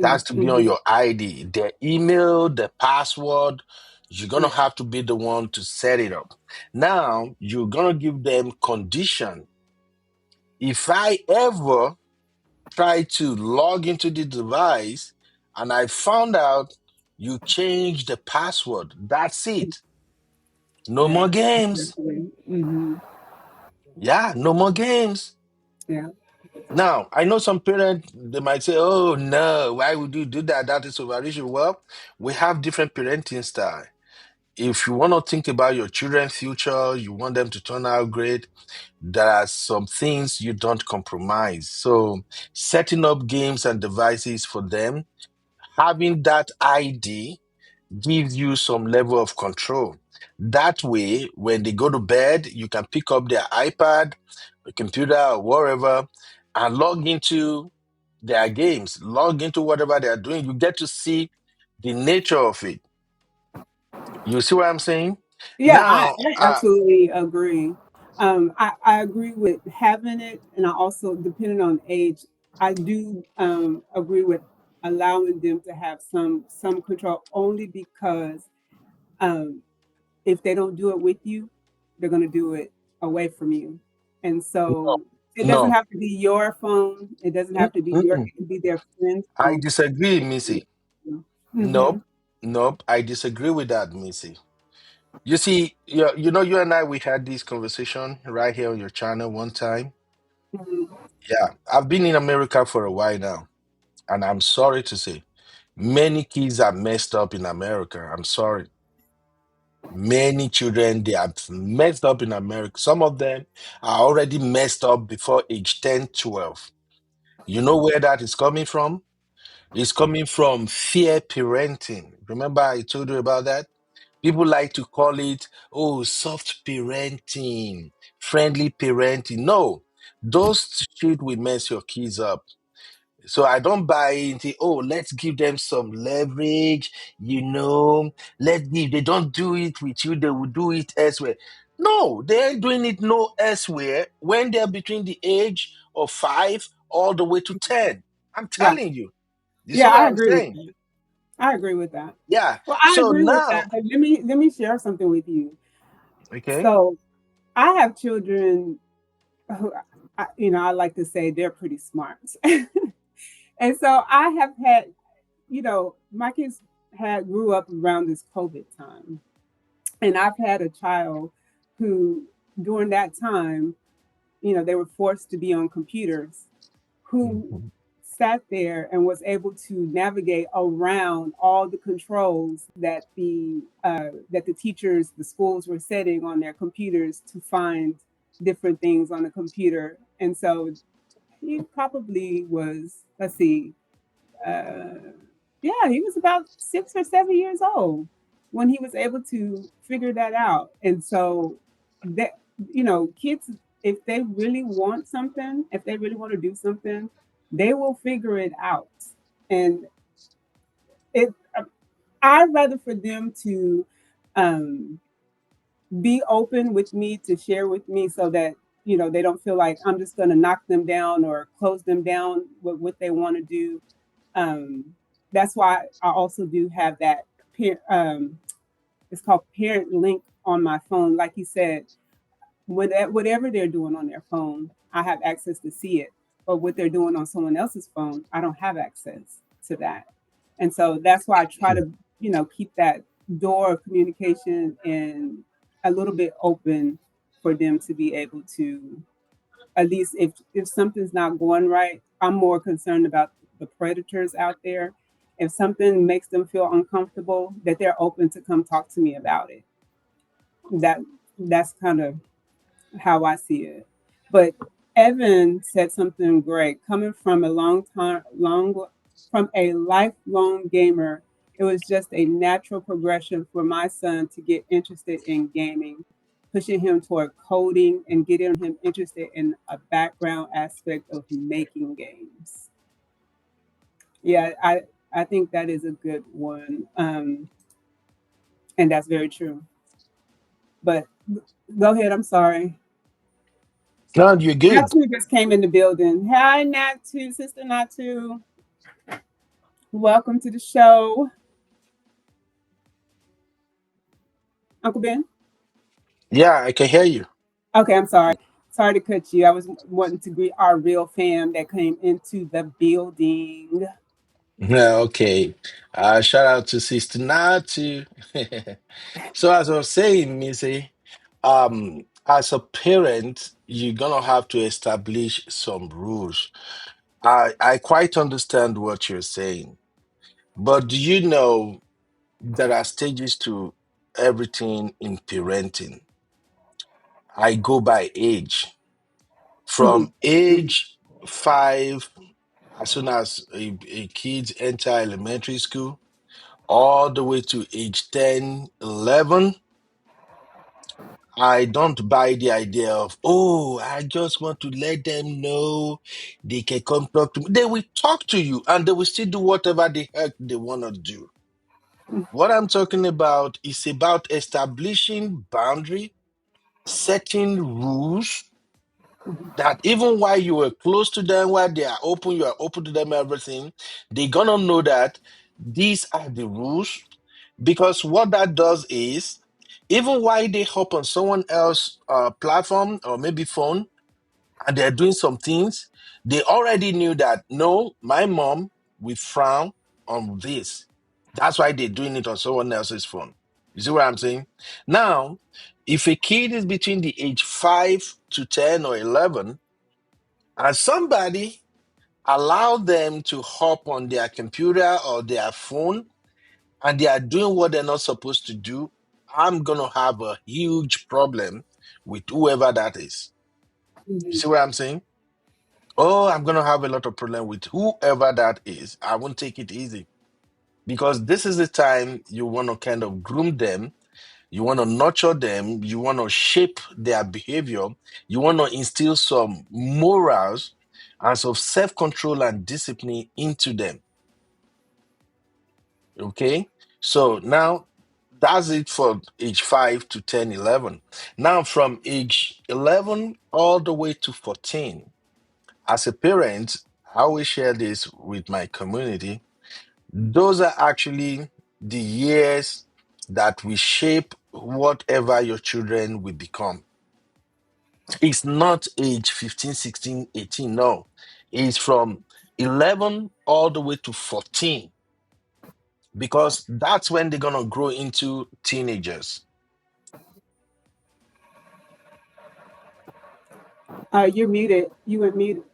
That's to be on Mhm. your ID. The email, the password, you're gonna Yeah. have to be the one to set it up. Now, you're gonna give them condition. If I ever try to log into the device and I found out you changed the password, that's it. No Yeah. more games. Exactly. Hmm. Yeah, no more games. Yeah. Now, I know some parents, they might say, oh, no, why would you do that? That is overreaching. Well, we have different parenting style. If you want to think about your children's future, you want them to turn out great, there are some things you don't compromise. So, setting up games and devices for them, having that ID, gives you some level of control. That way, when they go to bed, you can pick up their iPad, the computer, or wherever, and log into their games, log into whatever they are doing. You get to see the nature of it. You see what I'm saying? Yeah, Now, I absolutely agree. I agree with having it, and I also, depending on age, I do agree with allowing them to have some control, only because um, if they don't do it with you, they're going to do it away from you. And no, so it doesn't no. have to be your phone. It doesn't have to be your. Mm-mm. It can be their friend's I phone. disagree, Missy. Mm-hmm. Nope, nope. I disagree with that, Missy. You see, you and I, we had this conversation right here on your channel one time. Hmm. Yeah, I've been in America for a while now, and I'm sorry to say, many kids are messed up in America. I'm sorry. Many children, they are messed up in America. Some of them are already messed up before age 10, 12. You know where that is coming from? It's coming from fear parenting. Remember, I told you about that? People like to call it, oh, soft parenting, friendly parenting. No, those shit will mess your kids up. So I don't buy into, oh, let's give them some leverage, let's give, they don't do it with you, they will do it elsewhere. No, they ain't doing it no elsewhere when they're between the age of 5 all the way to 10. I'm Yeah, telling you. You see yeah, what I I'm agree with saying? that. I agree with that. Yeah. Well, I So agree with now, that, but let me share something with you. okay. So I have children who, I like to say they're pretty smart, and so I have had, my kids had grew up around this COVID time, and I've had a child who, during that time, they were forced to be on computers, who Mhm. sat there and was able to navigate around all the controls that the teachers, the schools were setting on their computers to find different things on the computer. And so he probably was, let's see, uh, yeah, he was about 6 or 7 years old when he was able to figure that out. And so that, kids, if they really want something, if they really want to do something, they will figure it out. And it, I'd rather for them to um, be open with me, to share with me, so that they don't feel like I'm just going to knock them down or close them down with what they want to do. um, that's why I also do have that it's called parent link on my phone. Like you said, whatever they're doing on their phone, I have access to see it. But what they're doing on someone else's phone, I don't have access to that. And so that's why I try to, keep that door of communication and a little bit open for them to be able to, at least if something's not going right, I'm more concerned about the predators out there. If something makes them feel uncomfortable, that they're open to come talk to me about it. That that's kind of how I see it. But Evan said something great. Coming from a from a lifelong gamer, it was just a natural progression for my son to get interested in gaming, pushing him toward coding and getting him interested in a background aspect of making games. Yeah, I think that is a good one, and that's very true. But go ahead. I'm sorry. No, you're good. Natu just came in the building. Hi, Natu, sister Natu. Welcome to the show. Uncle Ben? Yeah, I can hear you. Okay, I'm sorry. Sorry to cut you. I was wanting to greet our real fam that came into the building. Yeah, okay. Shout out to Sister Natu. So as I was saying, Missy, as a parent, you're gonna have to establish some rules. I quite understand what you're saying, but do you know there are stages to everything in parenting? I go by age. Mhm, From age 5, as soon as a kids enter elementary school, all the way to age 10, 11, I don't buy the idea of, oh, I just want to let them know they can come talk to me. They will talk to you and they will still do whatever the heck they want to do. What I'm talking about is about establishing boundary, setting rules that even while you were close to them, while they are open, you are open to them, everything, they're gonna know that these are the rules. Because what that does is, even while they hop on someone else platform or maybe phone and they're doing some things, they already knew that no, my mom will frown on this. That's why they're doing it on someone else's phone. You see what I'm saying? Now, if a kid is between the age 5 to 10 or 11, and somebody allow them to hop on their computer or their phone and they are doing what they're not supposed to do, I'm going to have a huge problem with whoever that is. You Mhm. see what I'm saying? Oh, I'm going to have a lot of problem with whoever that is. I won't take it easy because this is the time you want to kind of groom them. You want to nurture them. You want to shape their behavior. You want to instill some morals and some self-control and discipline into them. Okay. So now that's it for age 5 to 10, 11. Now from age 11 all the way to 14, as a parent, I will share this with my community. Those are actually the years that will shape whatever your children will become. It's not age 15, 16, 18. No. It's from 11 all the way to 14 because that's when they're going to grow into teenagers. You're muted. You were muted.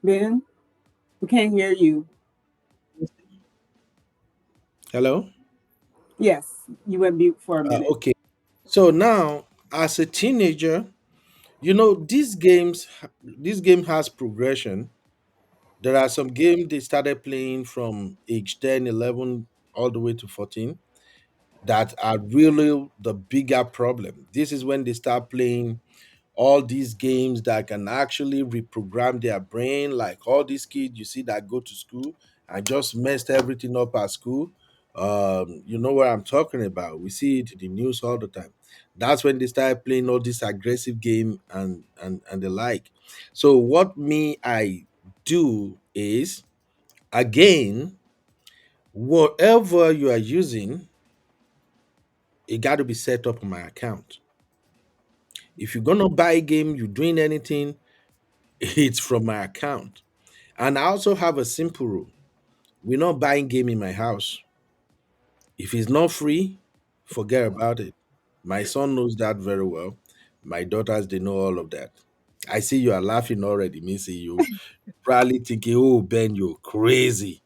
Ben, we can't hear you. Hello? Yes, you went mute for a minute. Okay. So now, as a teenager, this game has progression. There are some games they started playing from age 10, 11, all the way to 14 that are really the bigger problem. This is when they start playing all these games that can actually reprogram their brain, like all these kids you see that go to school and just messed everything up at school. You know what I'm talking about. We see it in the news all the time. That's when they start playing all this aggressive game and the like. So what me I do is, again, whatever you are using, it got to be set up on my account. If you're gonna buy a game, you're doing anything, it's from my account. And I also have a simple rule. We're not buying game in my house. If it's not free, forget about it. My son knows that very well. My daughters, they know all of that. I see you are laughing already, Missy. You probably thinking, oh, Ben, you're crazy.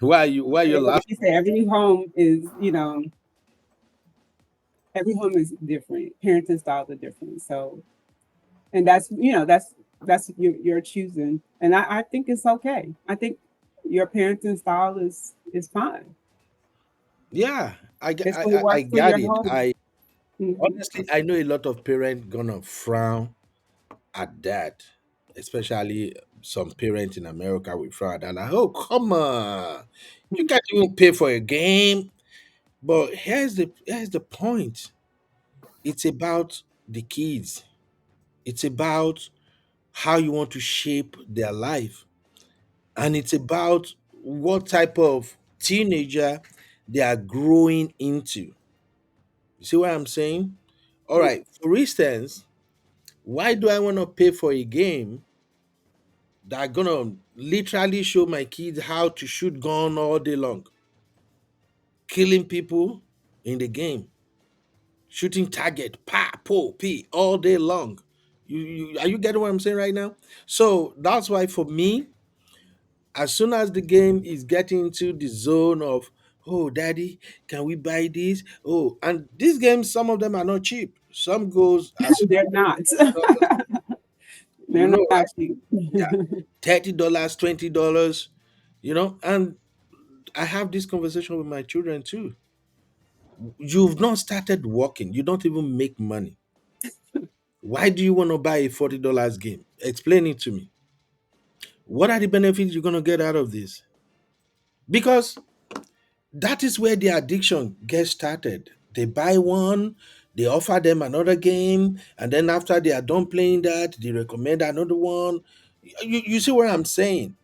why you Like laughing? you said, every home is, every home is different. Parenting styles are different. So, and that's your choosing, and I think it's okay. I think your parenting style is fine. Yeah, It's what I works for got your it. home. I Mhm. honestly I know a lot of parents gonna frown at that, especially some parents in America with fraud. And like, oh, come on, you can't even pay for a game. But here's the point. It's about the kids. It's about how you want to shape their life, and it's about what type of teenager they are growing into. You see what I'm saying? All Yeah. right. For instance, why do I want to pay for a game that are gonna literally show my kids how to shoot gun all day long, killing people in the game, shooting target, pa, po, p, all day long. Are you getting what I'm saying right now? So that's why for me, as soon as the game is getting into the zone of, oh, daddy, can we buy this? Oh, and these games, some of them are not cheap. Some goes as They're not. They're know, not cheap. yeah, $30, $20, and I have this conversation with my children too. You've not started working, you don't even make money. Why do you want to buy a $40 game? Explain it to me. What are the benefits you're going to get out of this? Because that is where the addiction gets started. They buy one, they offer them another game, and then after they are done playing that, they recommend another one. You see what I'm saying?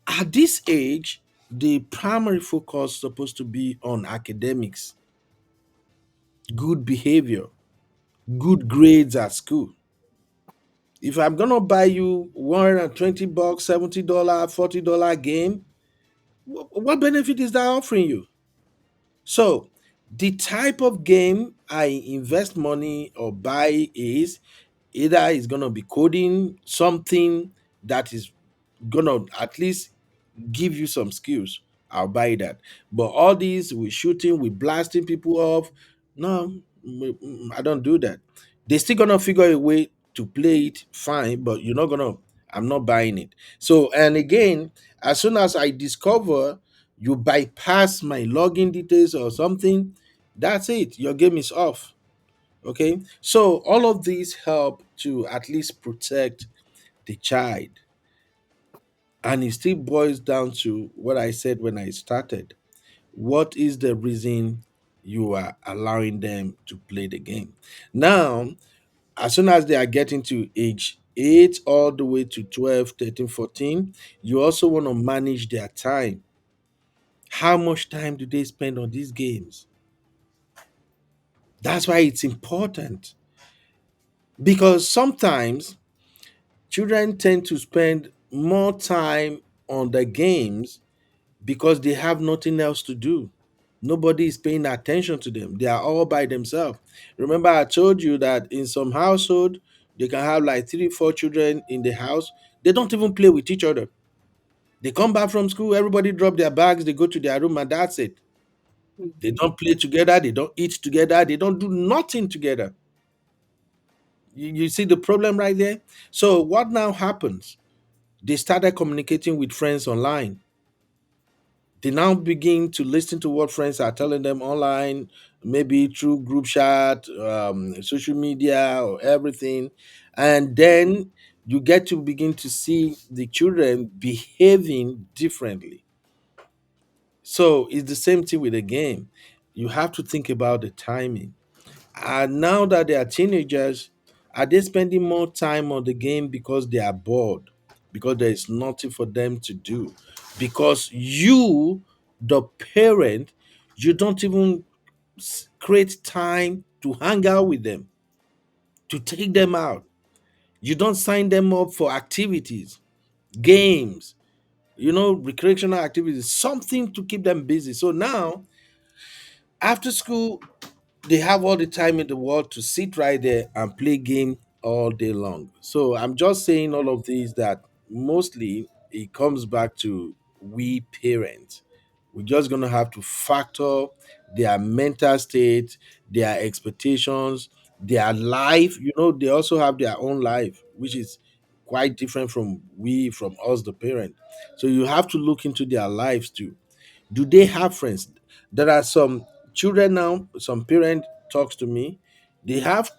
At this age, the primary focus is supposed to be on academics, good behavior, good grades at school. If I'm gonna buy you $120, $70, $40 game, what benefit is that offering you? So the type of game I invest money or buy is either it's gonna be coding something that is gonna at least give you some skills. I'll buy that. But all these we shooting, we blasting people off. No, I don't do that. They're still gonna figure a way to play it fine, but you're not gonna. I'm not buying it. So and again, as soon as I discover you bypass my login details or something, that's it. Your game is off. Okay. So all of these help to at least protect the child. And it still boils down to what I said when I started. What is the reason you are allowing them to play the game? Now, as soon as they are getting to age 8 all the way to 12, 13, 14, you also want to manage their time. How much time do they spend on these games? That's why it's important because sometimes children tend to spend more time on the games because they have nothing else to do. Nobody is paying attention to them. They are all by themselves. Remember, I told you that in some household, they can have like three, four children in the house. They don't even play with each other. They come back from school, everybody drop their bags, they go to their room, and that's it. They Mhm. don't play together, they don't eat together, they don't do nothing together. You see the problem right there? So, what now happens? They started communicating with friends online. They now begin to listen to what friends are telling them online, maybe through group chat, social media, or everything. And then you get to begin to see the children behaving differently. So it's the same thing with the game. You have to think about the timing. And now that they are teenagers, are they spending more time on the game because they are bored? Because there is nothing for them to do? Because you, the parent, you don't even create time to hang out with them, to take them out. You don't sign them up for activities, games, recreational activities, something to keep them busy. So now, after school, they have all the time in the world to sit right there and play game all day long. So I'm just saying all of these that mostly it comes back to we parents. We're just gonna have to factor their mental state, their expectations, their life. They also have their own life, which is quite different from us, the parent. So you have to look into their lives too. Do they have friends? There are some children now, some parent talks to me. They have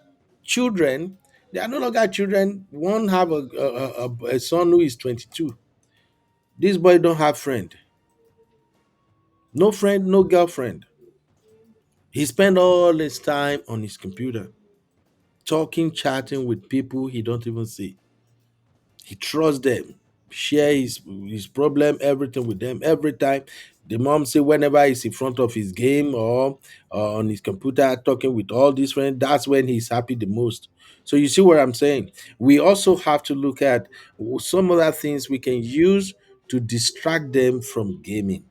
children. They are no longer children. One have a son who is 22. This boy don't have friend. No friend, no girlfriend. He spend all his time on his computer, talking, chatting with people he don't even see. He trusts them, share his problem, everything with them every time. The mom say whenever he's in front of his game or on his computer talking with all these friends, that's when he's happy the most. So you see what I'm saying? We also have to look at some other things we can use to distract them from gaming.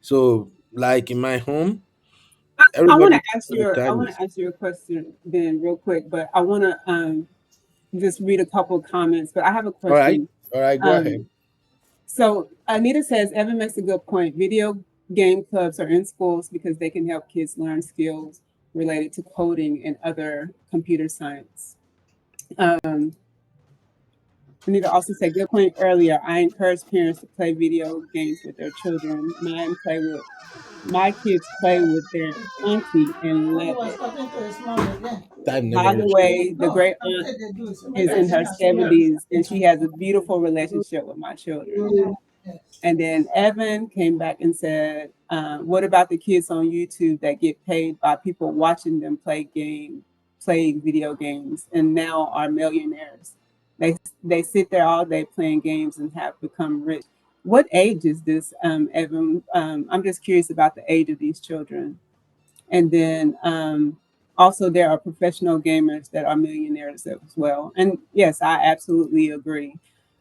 So, like in my home, I want everybody to ask knows you. what I time want is. to ask you a question, Ben, real quick. But I want to just read a couple of comments. But I have a All right, question. all right, go ahead. Um, so Anita says Evan makes a good point. Video game clubs are in schools because they can help kids learn skills related to coding and other computer science. Um, Anita also said, good point earlier. I encourage parents to play video games with their children. My kids play with their auntie and love it. Time never By the reached. way, the great aunt is in her 70s and she has a beautiful relationship with my children. And then Evan came back and said, "What about the kids on YouTube that get paid by people watching them play video games, and now are millionaires? They sit there all day playing games and have become rich. What age is this, Evan? I'm just curious about the age of these children. And then also there are professional gamers that are millionaires as well. And yes, I absolutely agree.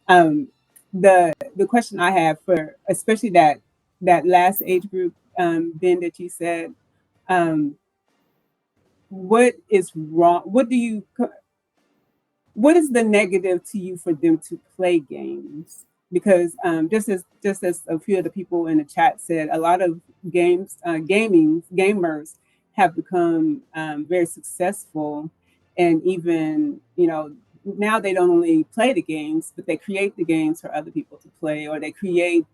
Um, the question I have for especially that last age group, Ben, that you said, um, what is wrong? What is the negative to you for them to play games? Because just as a few of the people in the chat said, a lot of gamers have become very successful, and even now they don't only play the games, but they create the games for other people to play, or they create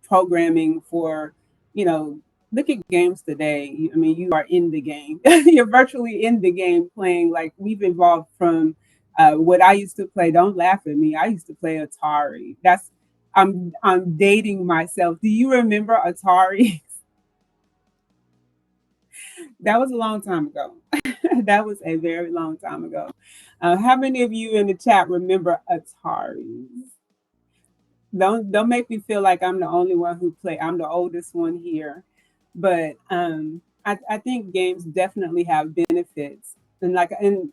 programming for you know look at games today. I mean, you are in the game. You're virtually in the game playing. Like we've evolved from what I used to play. Don't laugh at me. I used to play Atari. I'm dating myself. Do you remember Atari? That was a long time ago. That was a very long time ago. How many of you in the chat remember Atari? Don't make me feel like I'm the only one who play. I'm the oldest one here, but I think games definitely have benefits, and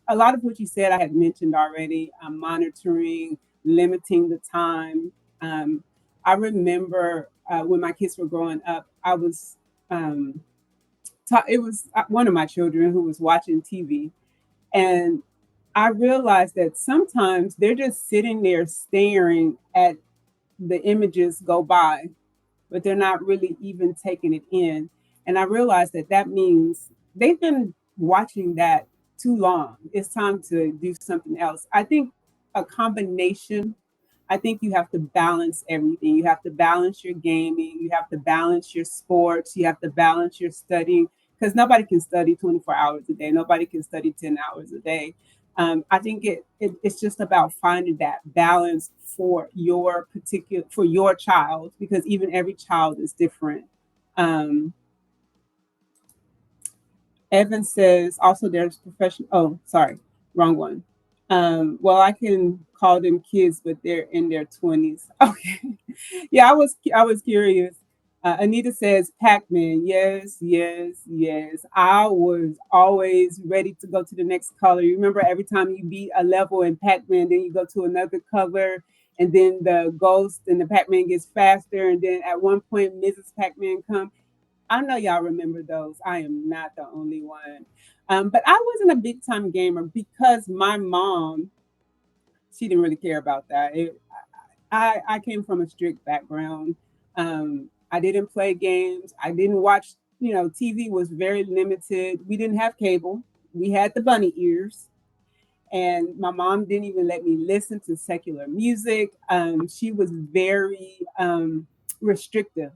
a lot of what you said I had mentioned already. Monitoring, limiting the time. Um, I remember when my kids were growing up, I was it was one of my children who was watching TV, and I realized that sometimes they're just sitting there staring at the images go by, but they're not really even taking it in. And I realized that that means they've been watching that too long. It's time to do something else. I think a combination. I think you have to balance everything. You have to balance your gaming, you have to balance your sports, you have to balance your studying, because nobody can study 24 hours a day. Nobody can study 10 hours a day. I think it's just about finding that balance for for your child, because even every child is different. Um, Evan says also there's professional. Oh, sorry, wrong one. Well, I can call them kids, but they're in their 20s. Okay, yeah, I was curious. Anita says Pac-Man. Yes, yes, yes. I was always ready to go to the next color. You remember every time you beat a level in Pac-Man, then you go to another color, and then the ghost and the Pac-Man gets faster, and then at one point Mrs. Pac-Man comes. I know y'all remember those. I am not the only one. But I wasn't a big time gamer because my mom, she didn't really care about that. I came from a strict background. I didn't play games. I didn't watch, TV was very limited. We didn't have cable. We had the bunny ears. And my mom didn't even let me listen to secular music. She was very restrictive,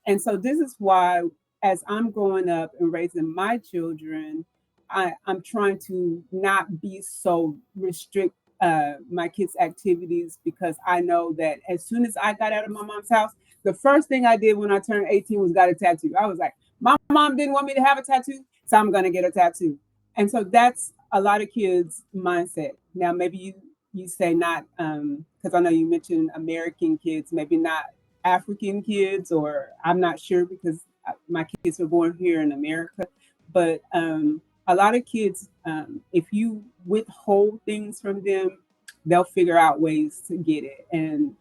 and so this is why, as I'm growing up and raising my children, I'm trying to not be so restrict my kids' activities, because I know that as soon as I got out of my mom's house, the first thing I did when I turned 18 was got a tattoo. I was like, my mom didn't want me to have a tattoo, so I'm gonna get a tattoo. And so that's a lot of kids' mindset. Now maybe you say not, because I know you mentioned American kids, maybe not African kids, or I'm not sure because my kids were born here in America. But a lot of kids, if you withhold things from them, they'll figure out ways to get it. And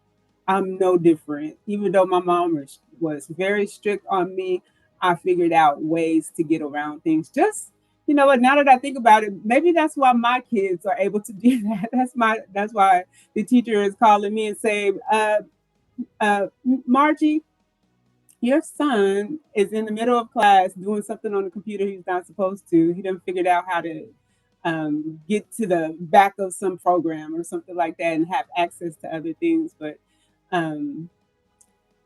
I'm no different. Even though my mom was very strict on me, I figured out ways to get around things. Just what? Now that I think about it, maybe that's why my kids are able to do that. That's why the teacher is calling me and saying, Margie, your son is in the middle of class doing something on the computer he's not supposed to. He done figured out how to get to the back of some program or something like that and have access to other things. But um,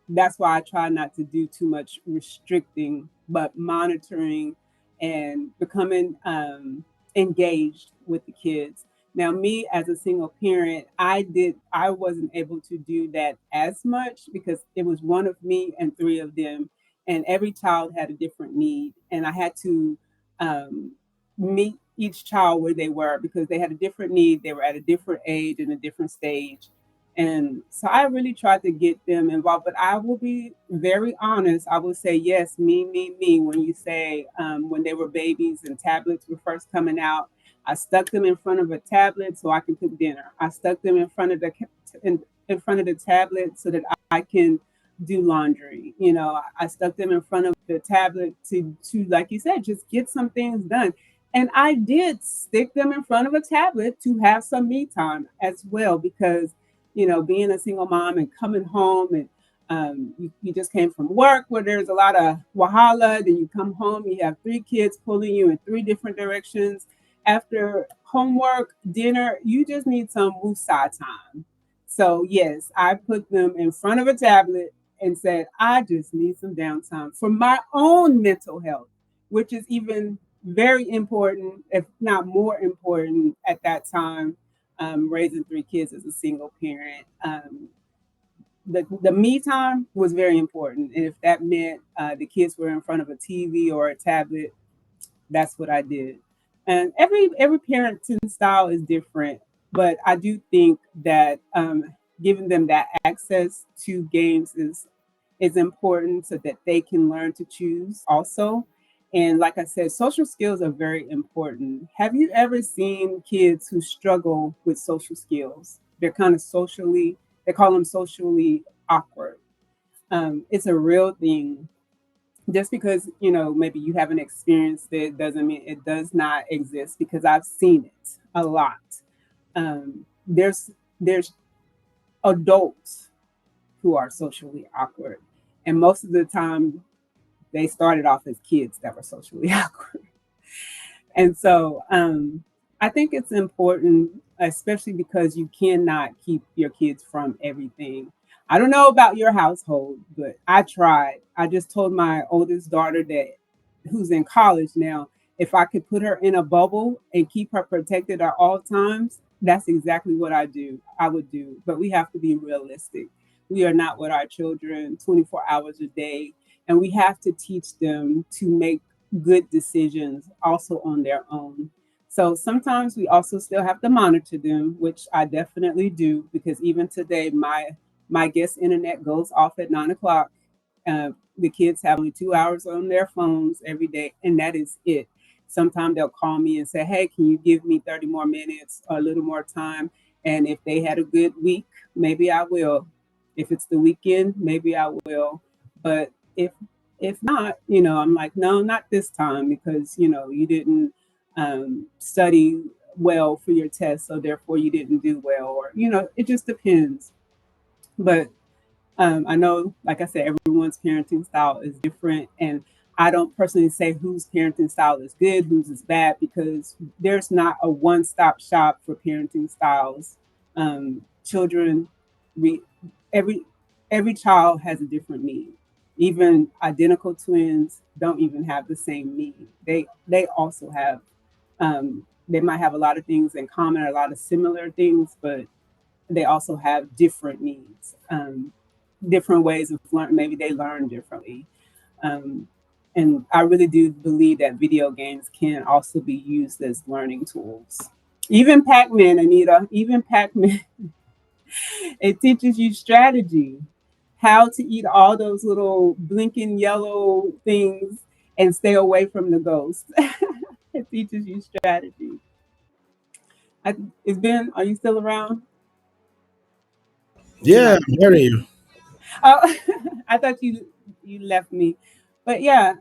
that's why I try not to do too much restricting, but monitoring and becoming engaged with the kids. Now, me as a single parent, I wasn't able to do that as much because it was one of me and three of them, and every child had a different need, and I had to um, meet each child where they were because they had a different need. They were at a different age and a different stage, and so I really tried to get them involved. But I will be very honest. I will say, yes, me. When you say when they were babies and tablets were first coming out, I stuck them in front of a tablet so I can cook dinner. I stuck them in front of in front of the tablet so that I can do laundry. You know, I stuck them in front of the tablet to like you said, just get some things done. And I did stick them in front of a tablet to have some me time as well because being a single mom and coming home and you just came from work where there's a lot of wahala. Then you come home, you have three kids pulling you in three different directions. After homework, dinner, you just need some woosah time. So, yes, I put them in front of a tablet and said, I just need some downtime for my own mental health, which is even very important, if not more important at that time, raising three kids as a single parent. The me time was very important. And if that meant the kids were in front of a TV or a tablet, that's what I did. And every parenting style is different, but I do think that giving them that access to games is important so that they can learn to choose also. And like I said, social skills are very important. Have you ever seen kids who struggle with social skills? They're kind of socially, they call them socially awkward. It's a real thing. Just because maybe you haven't experienced it doesn't mean it does not exist, because I've seen it a lot. There's adults who are socially awkward, and most of the time they started off as kids that were socially awkward. And so I think it's important, especially because you cannot keep your kids from everything. I don't know about your household, but I tried. I just told my oldest daughter that, who's in college now, if I could put her in a bubble and keep her protected at all times, that's exactly what I would do. But we have to be realistic. We are not with our children 24 hours a day, and we have to teach them to make good decisions also on their own. So sometimes we also still have to monitor them, which I definitely do, because even today my guest internet goes off at 9 o'clock. The kids have only 2 hours on their phones every day, and that is it. Sometimes they'll call me and say, "Hey, can you give me 30 more minutes or a little more time?" And if they had a good week, maybe I will. If it's the weekend, maybe I will. But if not, I'm like, no, not this time, because you didn't study well for your test, so therefore you didn't do well, or it just depends. But I know, like I said, everyone's parenting style is different, and I don't personally say whose parenting style is good, whose is bad, because there's not a one-stop shop for parenting styles. Children, re, every every child has a different need. Even identical twins don't even have the same need. They also have they might have a lot of things in common, a lot of similar things, but they also have different needs, different ways of learning. Maybe they learn differently. Um, and I really do believe that video games can also be used as learning tools. Even Pac Man, Anita, even Pac Man, it teaches you strategy, how to eat all those little blinking yellow things and stay away from the ghost. It teaches you strategy. It's been, are you still around? You Yeah, might I'm hearing you. Oh, I thought you left me, but yeah,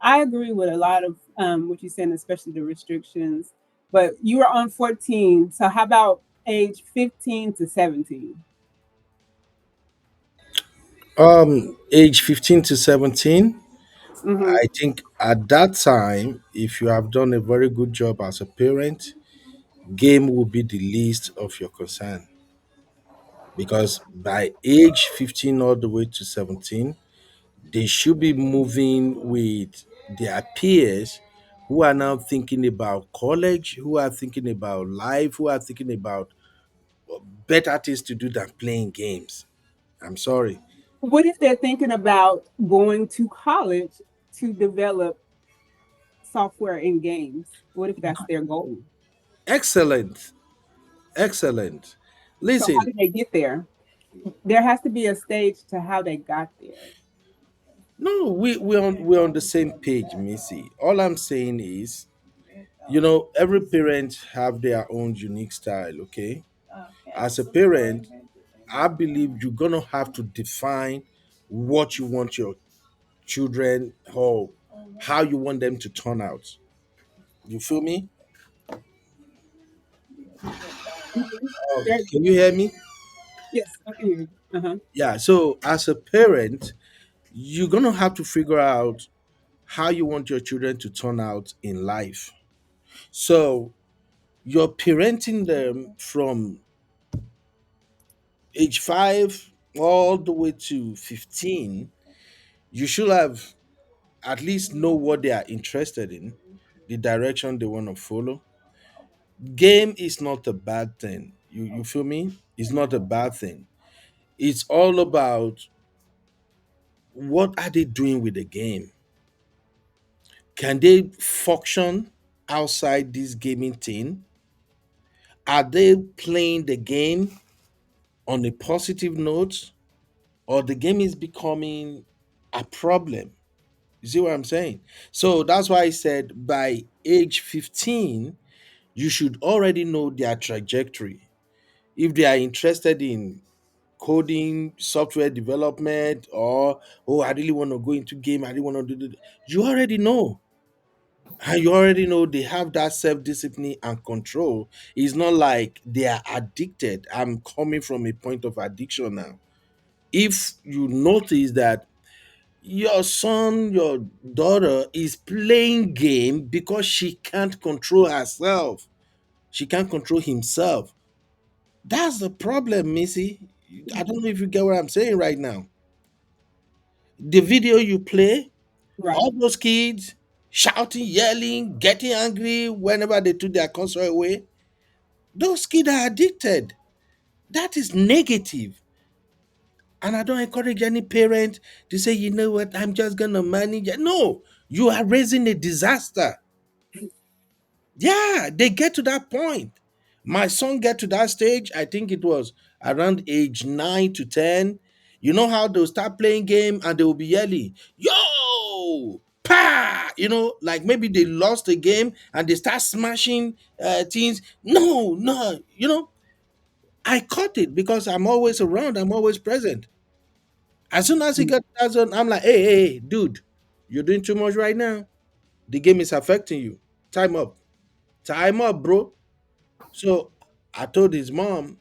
I agree with a lot of what you're saying, especially the restrictions. But you were on 14, so how about age 15 to 17? Age 15 to 17. Mm-hmm. I think At that time, if you have done a very good job as a parent, game will be the least of your concern, because by age 15 all the way to 17, they should be moving with their peers who are now thinking about college, who are thinking about life, who are thinking about better things to do than playing games. I'm sorry. What if they're thinking about going to college to develop software and games? What if that's their goal? Excellent. Excellent. So how Listen, did they get there? There has to be a stage to how they got there. no, we're on the same page, Missy. All I'm saying is, every parent have their own unique style, okay? As a parent, I believe you're gonna have to define what you want your children or how you want them to turn out. You feel me? Mhm. There- Can you hear me? yes, I can hear you. Uh-huh. Yeah. So as a parent, you're gonna have to figure out how you want your children to turn out in life. So you're parenting them from age 5 all the way to 15. You should have at least know what they are interested in, the direction they want to follow. Game is not a bad thing. You feel me? It's not a bad thing. It's all about what are they doing with the game? Can they function outside this gaming thing? Are they playing the game on a positive note, or the game is becoming a problem? You see what I'm saying? So that's why I said by age 15, you should already know their trajectory. If they are interested in coding, software development, or oh, I really want to go into game, I really want to do, you already know. And you already know they have that self-discipline and control. It's not like they are addicted. I'm coming from a point of addiction now. If you notice that your son, your daughter is playing game because she can't control herself, she can't control himself, that's the problem, Missy. I don't know if you get what I'm saying right now. The video you play, Right. all those kids shouting, yelling, getting angry whenever they took their console away, those kids are addicted. That is negative. And I don't encourage any parent to say, you know what, I'm just gonna manage it. No, you are raising a disaster. Yeah, they get to that point. My son get to that stage, I think it was around age 9 to 10. You know how they'll start playing game and they will be yelling, yo, pa! Like maybe they lost the game and they start smashing things. No, no, I caught it because I'm always around, I'm always present. As soon as he got that zone, I'm like, hey, dude, you're doing too much right now. The game is affecting you. Time up. Time up, bro. So I told his mom,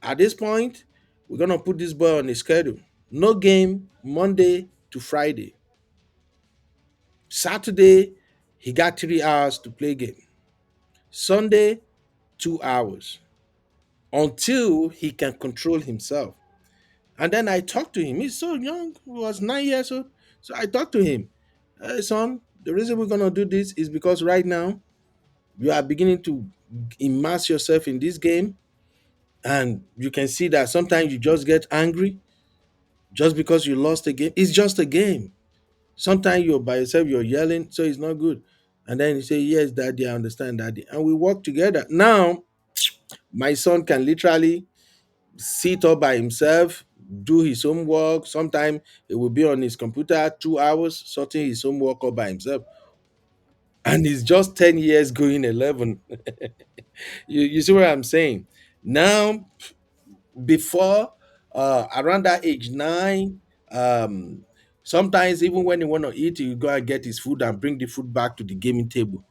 at this point, we're gonna put this boy on a schedule. No game Monday to Friday. Saturday, he got 3 hours to play game. Sunday, 2 hours. Until he can control himself. And then I talked to him. He's so young, he was 9 years old. So I talked to him. Hey son, the reason we're gonna do this is because right now you are beginning to immerse yourself in this game, and you can see that sometimes you just get angry just because you lost a game. It's just a game. Sometimes you're by yourself, you're yelling, so it's not good. And then you say, yes, daddy, I understand, daddy. And we work together. Now, my son can literally sit up by himself, do his homework. Sometimes it will be on his computer 2 hours, sorting his homework all by himself. And he's just 10 years going 11. You see what I'm saying? Now, before around that age 9, sometimes even when he want to eat, he will go and get his food and bring the food back to the gaming table.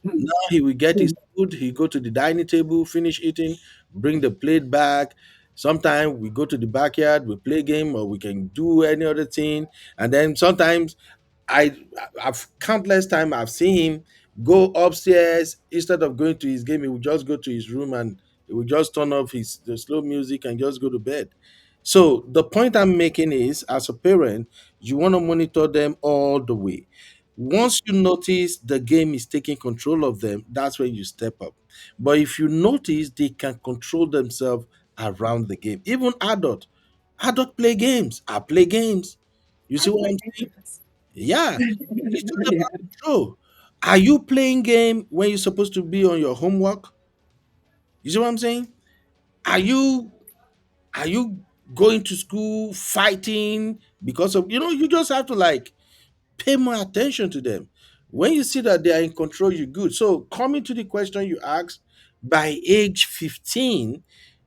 Now he will get his food, he go to the dining table, finish eating, bring the plate back. Sometimes we go to the backyard, we play game, or we can do any other thing. And then sometimes I I've countless time I've seen him go upstairs instead of going to his game. He would just go to his room and he would just turn off his the slow music and just go to bed. So the point I'm making is, as a parent, you want to monitor them all the way. Once you notice the game is taking control of them, that's when you step up. But if you notice they can control themselves around the game, even adult play games. I play games. You I see what play I'm saying? games. Yeah, it's just Yeah. about control. Are you playing game when you're supposed to be on your homework? You see what I'm saying? Are you are you going to school fighting because of, you just have to like pay more attention to them. When you see that they are in control, you're good. So coming to the question you asked, by age 15,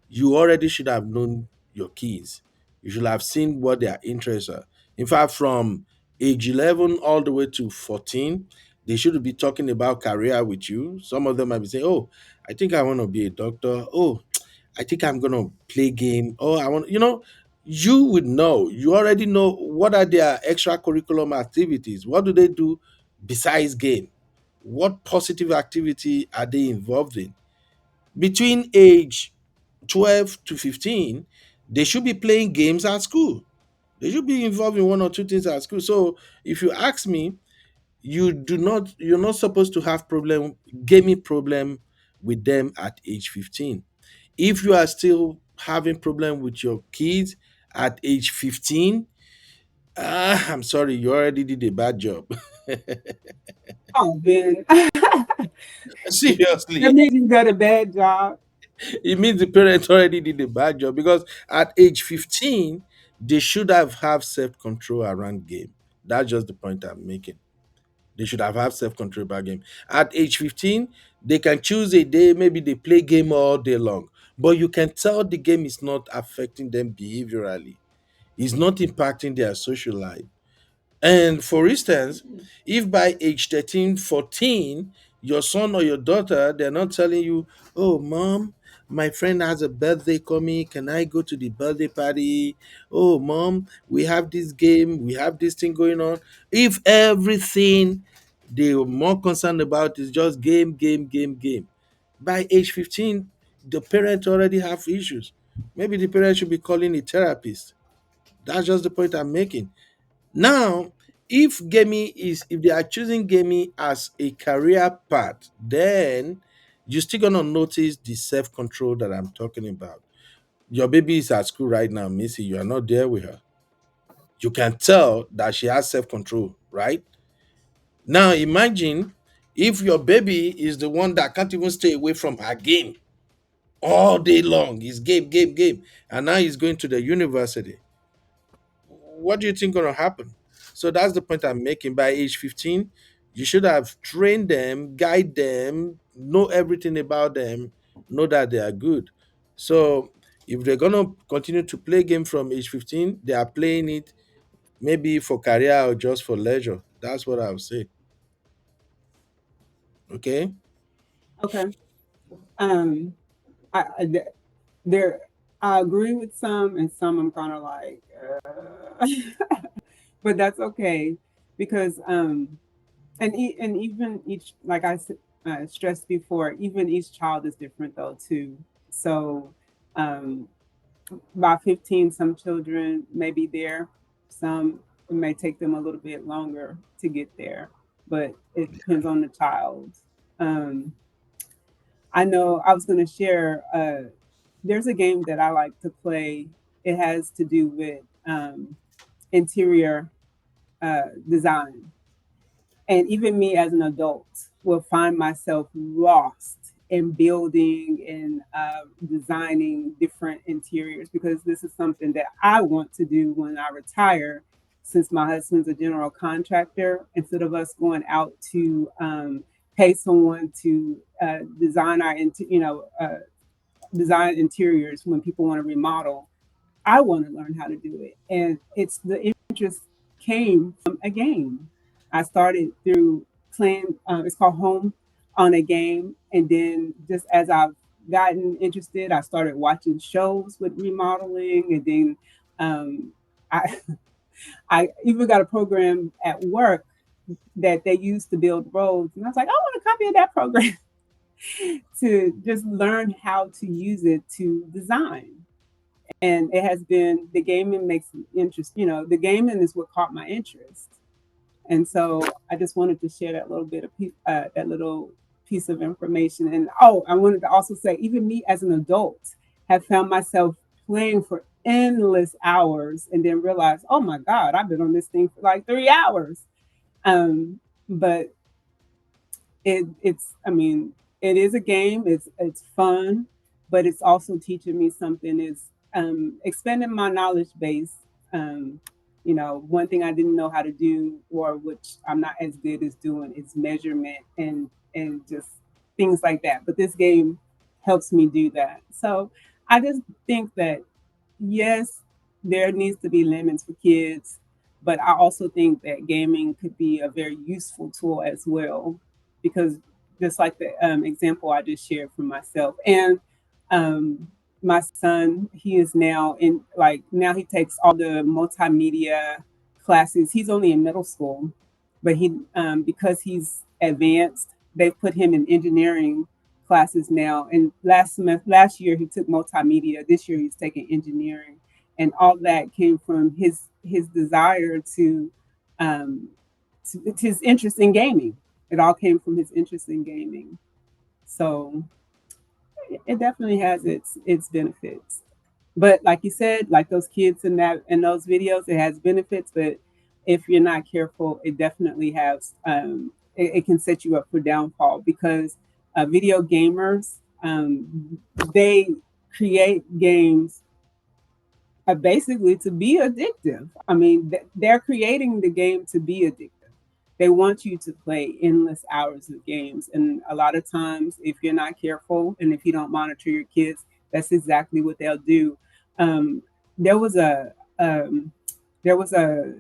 you already should have known your kids. You should have seen what their interests are. In fact, from age 11 all the way to 14, they should be talking about career with you. Some of them might be saying, "Oh, I think I want to be a doctor. Oh, I think I'm going to play game. Oh, I want, you would know. You already know what are their extracurriculum activities. What do they do besides game? What positive activity are they involved in? Between age 12 to 15, they should be playing games at school. They should be involved in one or two things at school. So if you ask me, you're not supposed to have gaming problem with them at age 15. If you are still having problem with your kids at age 15, I'm sorry, you already did a bad job. Oh, Ben. That Seriously. means you got a bad job. It means the parents already did a bad job, because at age 15 they should have self-control around game. That's just the point I'm making. They should have self-control about game. At age 15, they can choose a day, maybe they play game all day long, but you can tell the game is not affecting them behaviorally. It's not impacting their social life. And for instance, if by age 13, 14, your son or your daughter, they're not telling you, "Oh, mom, my friend has a birthday coming. Can I go to the birthday party? Oh, mom, we have this game, we have this thing going on." If everything they were more concerned about is just game, game, game, game, by age 15, the parents already have issues. Maybe the parents should be calling a therapist. That's just the point I'm making. Now, if they are choosing gaming as a career path, then you're still gonna notice the self-control that I'm talking about. Your baby is at school right now, Missy. You are not there with her. You can tell that she has self-control, right? Now imagine if your baby is the one that can't even stay away from her game all day long. He's game, game, game. And now he's going to the university. What do you think gonna happen? So that's the point I'm making. By age 15, you should have trained them, guide them, know everything about them, know that they are good. So if they're gonna continue to play game from age 15, they are playing it maybe for career or just for leisure. That's what I would say. Okay. Okay. Um, there, I agree with some, and some I'm kind of like, but that's okay because and even each, like stressed before, even each child is different though too. So um, by 15, some children may be there, some it may take them a little bit longer to get there, but it depends on the child. Um, I know I was going to share. There's a game that I like to play. It has to do with interior design. And even me as an adult will find myself lost in building and designing different interiors because this is something that I want to do when I retire. Since my husband's a general contractor, instead of us going out to pay someone to design design interiors when people want to remodel, I want to learn how to do it. And it's the interest came from a game. I started through playing, it's called Home on a Game. And then just as I've gotten interested, I started watching shows with remodeling. And then um, I, I even got a program at work that they used to build roads, and I was like, I want a copy of that program to just learn how to use it to design. And it has been the gaming makes interest. The gaming is what caught my interest, and so I just wanted to share that little bit of that little piece of information. And oh, I wanted to also say, even me as an adult have found myself playing for endless hours, and then realize, oh my God, I've been on this thing for like 3 hours. But it's I mean, it is a game. It's fun, but it's also teaching me something. It's expanding my knowledge base. Um, one thing I didn't know how to do, or which I'm not as good as doing, is measurement and just things like that. But this game helps me do that. So I just think that yes, there needs to be limits for kids, but I also think that gaming could be a very useful tool as well, because just like the example I just shared from myself and um, my son, he is now in like now he takes all the multimedia classes. He's only in middle school, but he because he's advanced, they've put him in engineering classes now. And last year he took multimedia. This year he's taking engineering, and all that came from his desire um, to his interest in gaming. It all came from his interest in gaming. So it definitely has its benefits. But like you said, like those kids in those videos, it has benefits. But if you're not careful, it definitely has. It can set you up for downfall because video gamers they create games basically to be addictive. I mean, they're creating the game to be addictive. They want you to play endless hours of games, and a lot of times, if you're not careful and if you don't monitor your kids, that's exactly what they'll do. Um, there was a there was a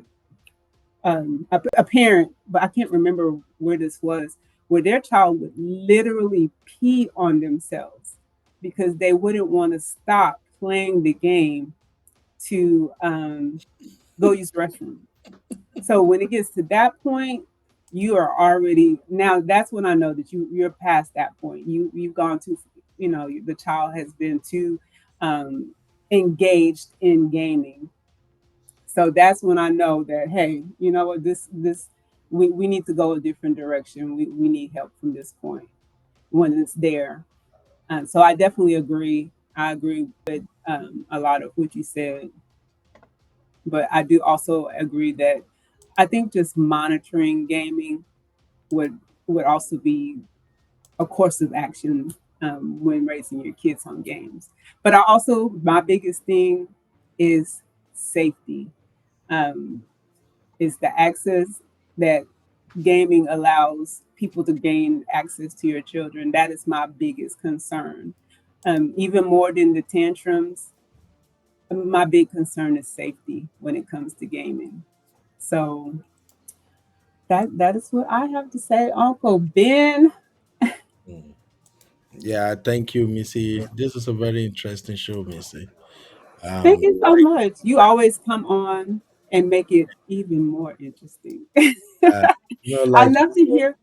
parent, but I can't remember where this was, where their child would literally pee on themselves because they wouldn't want to stop playing the game to go use the restroom. So when it gets to that point, you are already now. That's when I know that you're past that point. You've gone too. The child has been too um, engaged in gaming. So that's when I know that hey, you know what this we need to go a different direction. We need help from this point when it's there. So I definitely agree. I agree with a lot of what you said, but I do also agree that I think just monitoring gaming would also be a course of action when raising your kids on games. But I also my biggest thing is safety. Um, is the access that gaming allows people to gain access to your children. That is my biggest concern. Even more than the tantrums, my big concern is safety when it comes to gaming. So that is what I have to say, Uncle Ben. Mm. Yeah, thank you, Missy. This is a very interesting show, Missy. Thank you so Like, much. You always come on and make it even more interesting. uh, I like love to hear.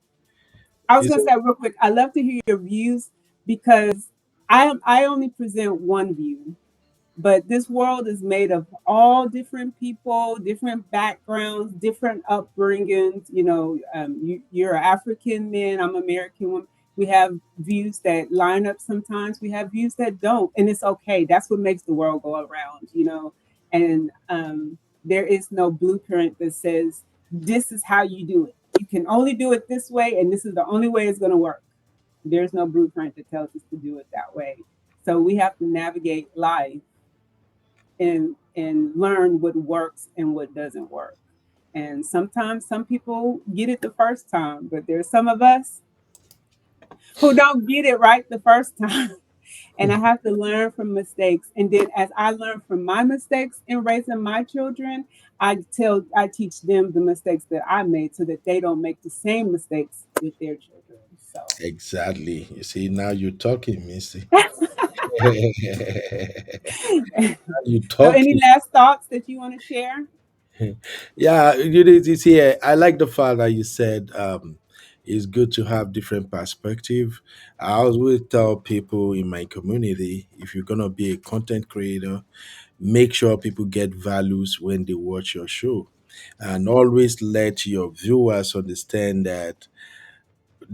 I was you going to said, say real quick. I love to hear your views because I only present one view, but this world is made of all different people, different backgrounds, different upbringings. You're an African man, I'm American woman. We have views that line up sometimes, we have views that don't, and it's okay. That's what makes the world go around. And there is no blueprint that says this is how you do it. You can only do it this way, and this is the only way it's going to work. There's no blueprint that tells us to do it that way. So we have to navigate life and learn what works and what doesn't work. And sometimes some people get it the first time, but there's some of us who don't get it right the first time. And I have to learn from mistakes. And then as I learn from my mistakes in raising my children, I teach them the mistakes that I made so that they don't make the same mistakes with their children. So exactly. You see, now you're talking, Missy. so You any talking. last thoughts that you want to share? Yeah, you see, I like the fact that you said it's good to have different perspective. I always tell people in my community, if you're gonna be a content creator, make sure people get values when they watch your show, and always let your viewers understand that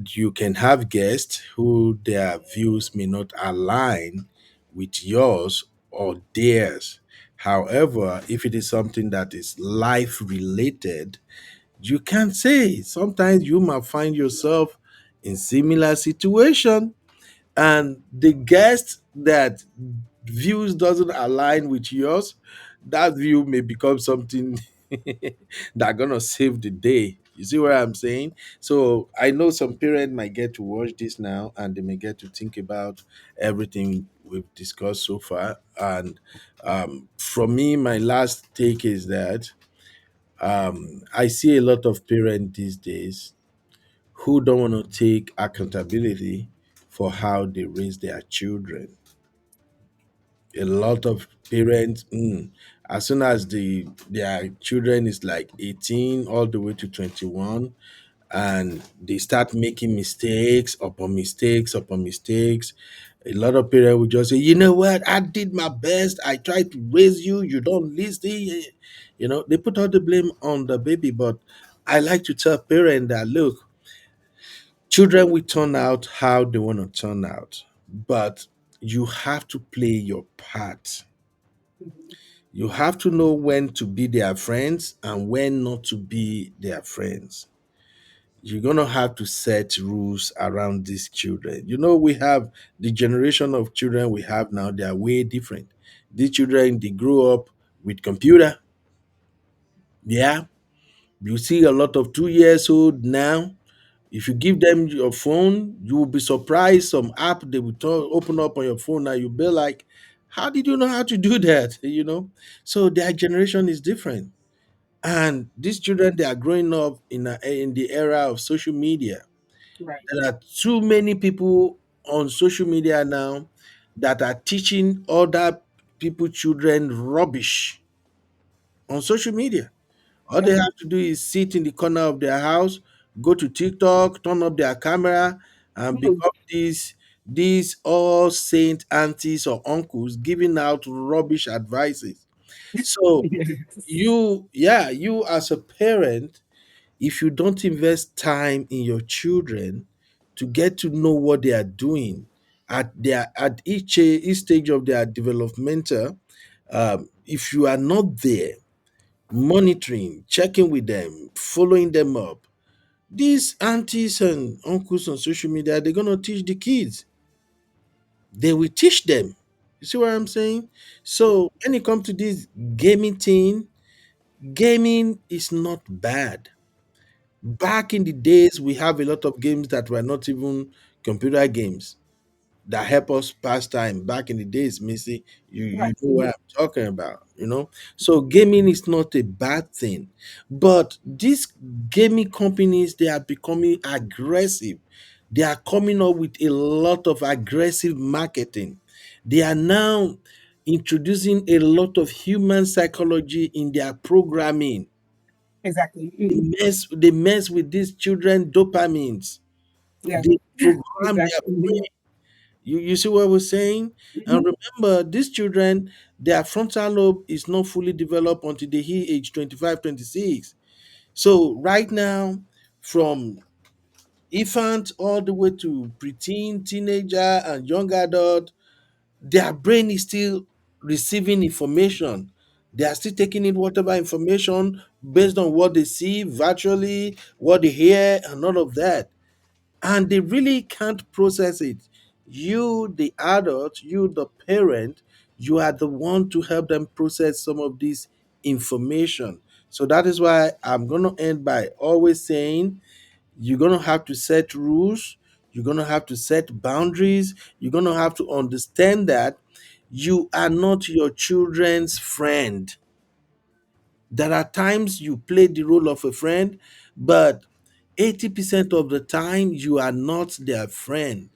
you can have guests who their views may not align with yours or theirs. However, if it is something that is life related, you can say sometimes you might find yourself in similar situation, and the guest that views doesn't align with yours, that view may become something that gonna save the day. You see what I'm saying? So I know some parents might get to watch this now and they may get to think about everything we've discussed so far. And from me, my last take is that I see a lot of parents these days who don't want to take accountability for how they raise their children. A lot of parents, as soon as their children is like 18 all the way to 21, and they start making mistakes upon mistakes upon mistakes, a lot of parents will just say, you know what, I did my best, I tried to raise you, you don't listen. They put all the blame on the baby. But I like to tell parents that, look, children will turn out how they want to turn out, but you have to play your part. Mhm. You have to know when to be their friends and when not to be their friends. You're going to have to set rules around these children. We have the generation of children we have now, they are way different. These children, they grow up with computer. Yeah. You see a lot of 2 years old now. If you give them your phone, you will be surprised. Some app they will open up on your phone and you'll be like, how did you know how to do that? So their generation is different. And these children, they are growing up in the era of social media. Right. There are too many people on social media now that are teaching other people, children, rubbish on social media. All they Yep. have to do is sit in the corner of their house, go to TikTok, turn up their camera, and Mm. become these all saint aunties or uncles giving out rubbish advices. So Yes. you as a parent, if you don't invest time in your children to get to know what they are doing at each stage of their developmental, if you are not there monitoring, checking with them, following them up, these aunties and uncles on social media, they're gonna teach the kids. They will teach them. You see what I'm saying? So when it comes to this gaming thing, gaming is not bad. Back in the days, we have a lot of games that were not even computer games that help us pass time. Back in the days, Missy, you Right. know what I'm talking about. So gaming is not a bad thing. But these gaming companies, they are becoming aggressive. They are coming up with a lot of aggressive marketing. They are now introducing a lot of human psychology in their programming. Exactly. They Mhm. mess with these children dopamines. Yeah. They program their Exactly. Mhm. brain. You see what we're saying? And Mhm. remember, these children, their frontal lobe is not fully developed until they hit age 25, 26. So right now, from infant all the way to preteen, teenager, and young adult, their brain is still receiving information. They are still taking in whatever information based on what they see virtually, what they hear, and all of that. And they really can't process it. You, the adult, you, the parent, you are the one to help them process some of this information. So that is why I'm going to end by always saying you're going to have to set rules, you're going to have to set boundaries, you're going to have to understand that you are not your children's friend. There are times you play the role of a friend, but 80% of the time you are not their friend.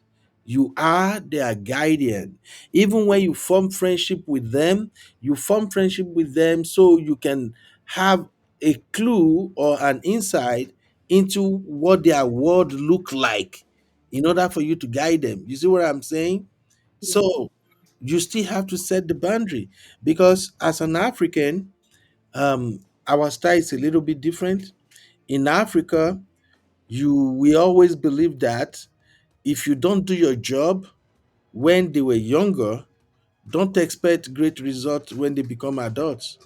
You are their guardian. Even when you form friendship with them so you can have a clue or an insight into what their world look like in order for you to guide them. You see what I'm saying? So you still have to set the boundary, because as an African, our style is a little bit different. In Africa, you we always believe that if you don't do your job when they were younger, don't expect great results when they become adults.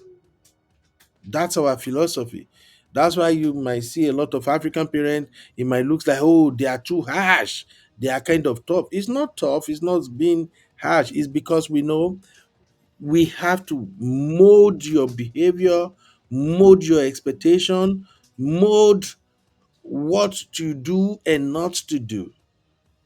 That's our philosophy. That's why you might see a lot of African parents, it might look like, oh, they are too harsh. They are kind of tough. It's not tough, it's not being harsh. It's because we know we have to mold your behavior, mold your expectation, mold what to do and not to do,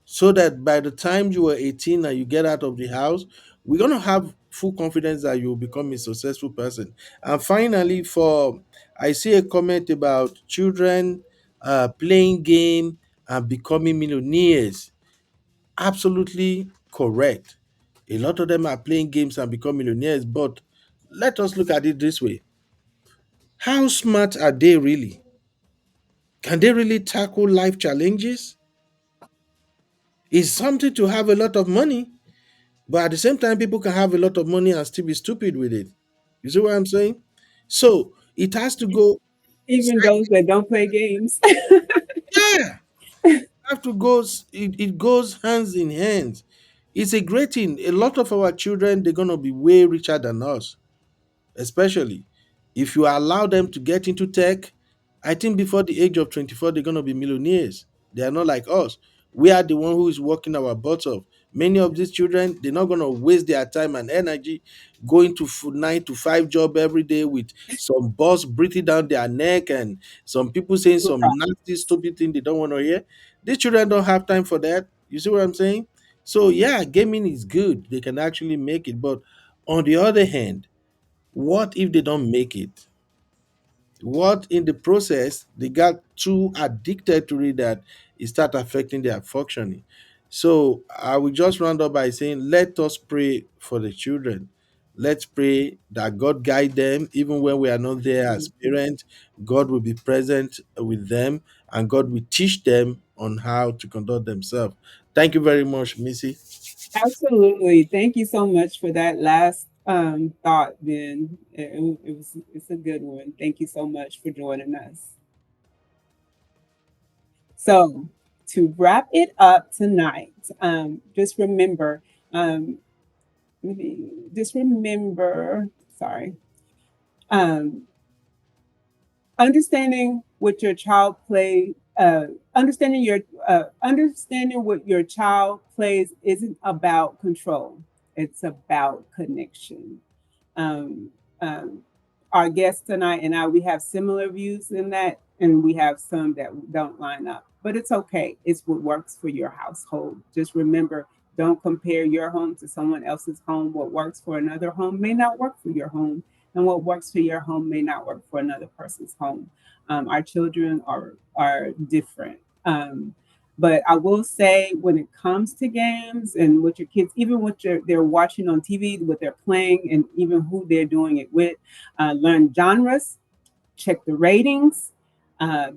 so that by the time you are 18 and you get out of the house, we're going to have full confidence that you'll become a successful person. And finally, for I see a comment about children playing game and becoming millionaires. Absolutely correct. A lot of them are playing games and become millionaires, but let us look at it this way. How smart are they really? Can they really tackle life challenges? It's something to have a lot of money, but at the same time, people can have a lot of money and still be stupid with it. You see what I'm saying? So it has to go. Even those that don't play games. Yeah, have to go. It goes hands in hands. It's a great thing. A lot of our children, they're gonna be way richer than us, especially if you allow them to get into tech. I think before the age of 24, they're going to be millionaires. They are not like us. We are the one who is working our butts off. Many of these children, they're not going to waste their time and energy going to 9 to 5 job every day with some boss breathing down their neck and some people saying some nasty stupid thing they don't want to hear. These children don't have time for that. You see what I'm saying? So yeah, gaming is good, they can actually make it, but on the other hand, what if they don't make it? What in the process they got too addicted to it that it start affecting their functioning? So I will just round up by saying, let us pray for the children. Let's pray that God guide them even when we are not there as parents. God will be present with them and God will teach them on how to conduct themselves. Thank you very much, Missy. Absolutely. Thank you so much for that last thought, Ben. It's a good one. Thank you so much for joining us. So to wrap it up tonight, just remember, um, just remember, sorry, um, understanding what your child play understanding what your child plays isn't about control, it's about connection. um, um, our guest tonight and I, we have similar views in that, and we have some that don't line up. But it's okay. It's what works for your household. Just remember, don't compare your home to someone else's home. What works for another home may not work for your home, and what works for your home may not work for another person's home. Our children are different. But I will say, when it comes to games and what your kids, even what they're watching on TV, what they're playing, and even who they're doing it with, learn genres, check the ratings,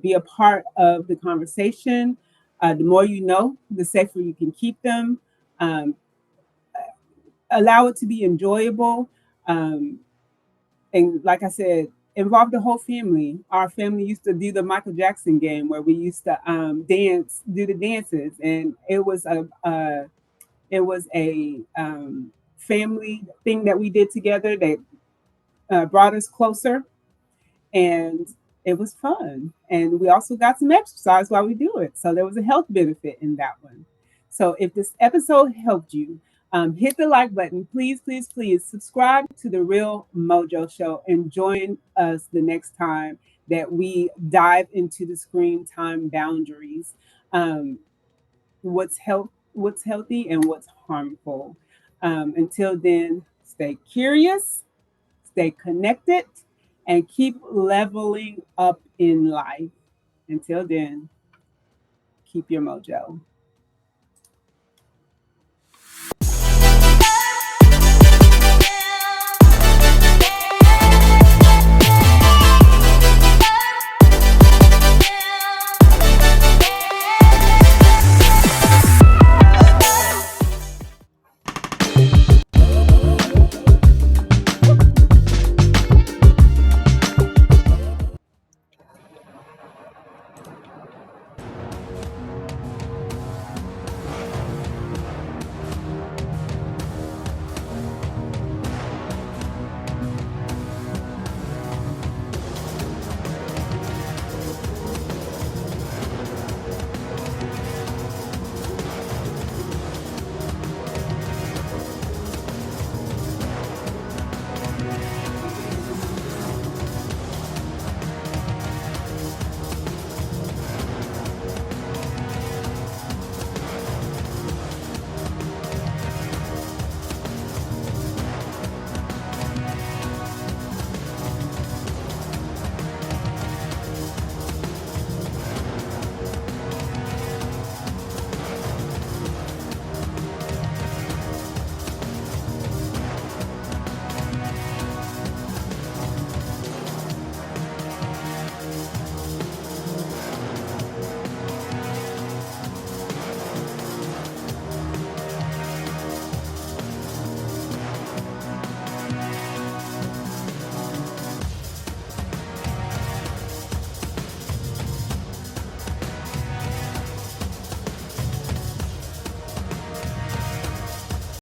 be a part of the conversation. The more you know, the safer you can keep them. Um, Allow it to be enjoyable. Um, and like I said, involve the whole family. Our family used to do the Michael Jackson game where we used to dance, do the dances, and it was a family thing that we did together that brought us closer, and it was fun. And we also got some exercise while we do it, so there was a health benefit in that one. So if this episode helped you, hit the like button. Please, please, please subscribe to the Real Mojo Show and join us the next time that we dive into the screen time boundaries. Um, what's healthy and what's harmful. Until then, stay curious, stay connected, and keep leveling up in life. Until then, keep your mojo.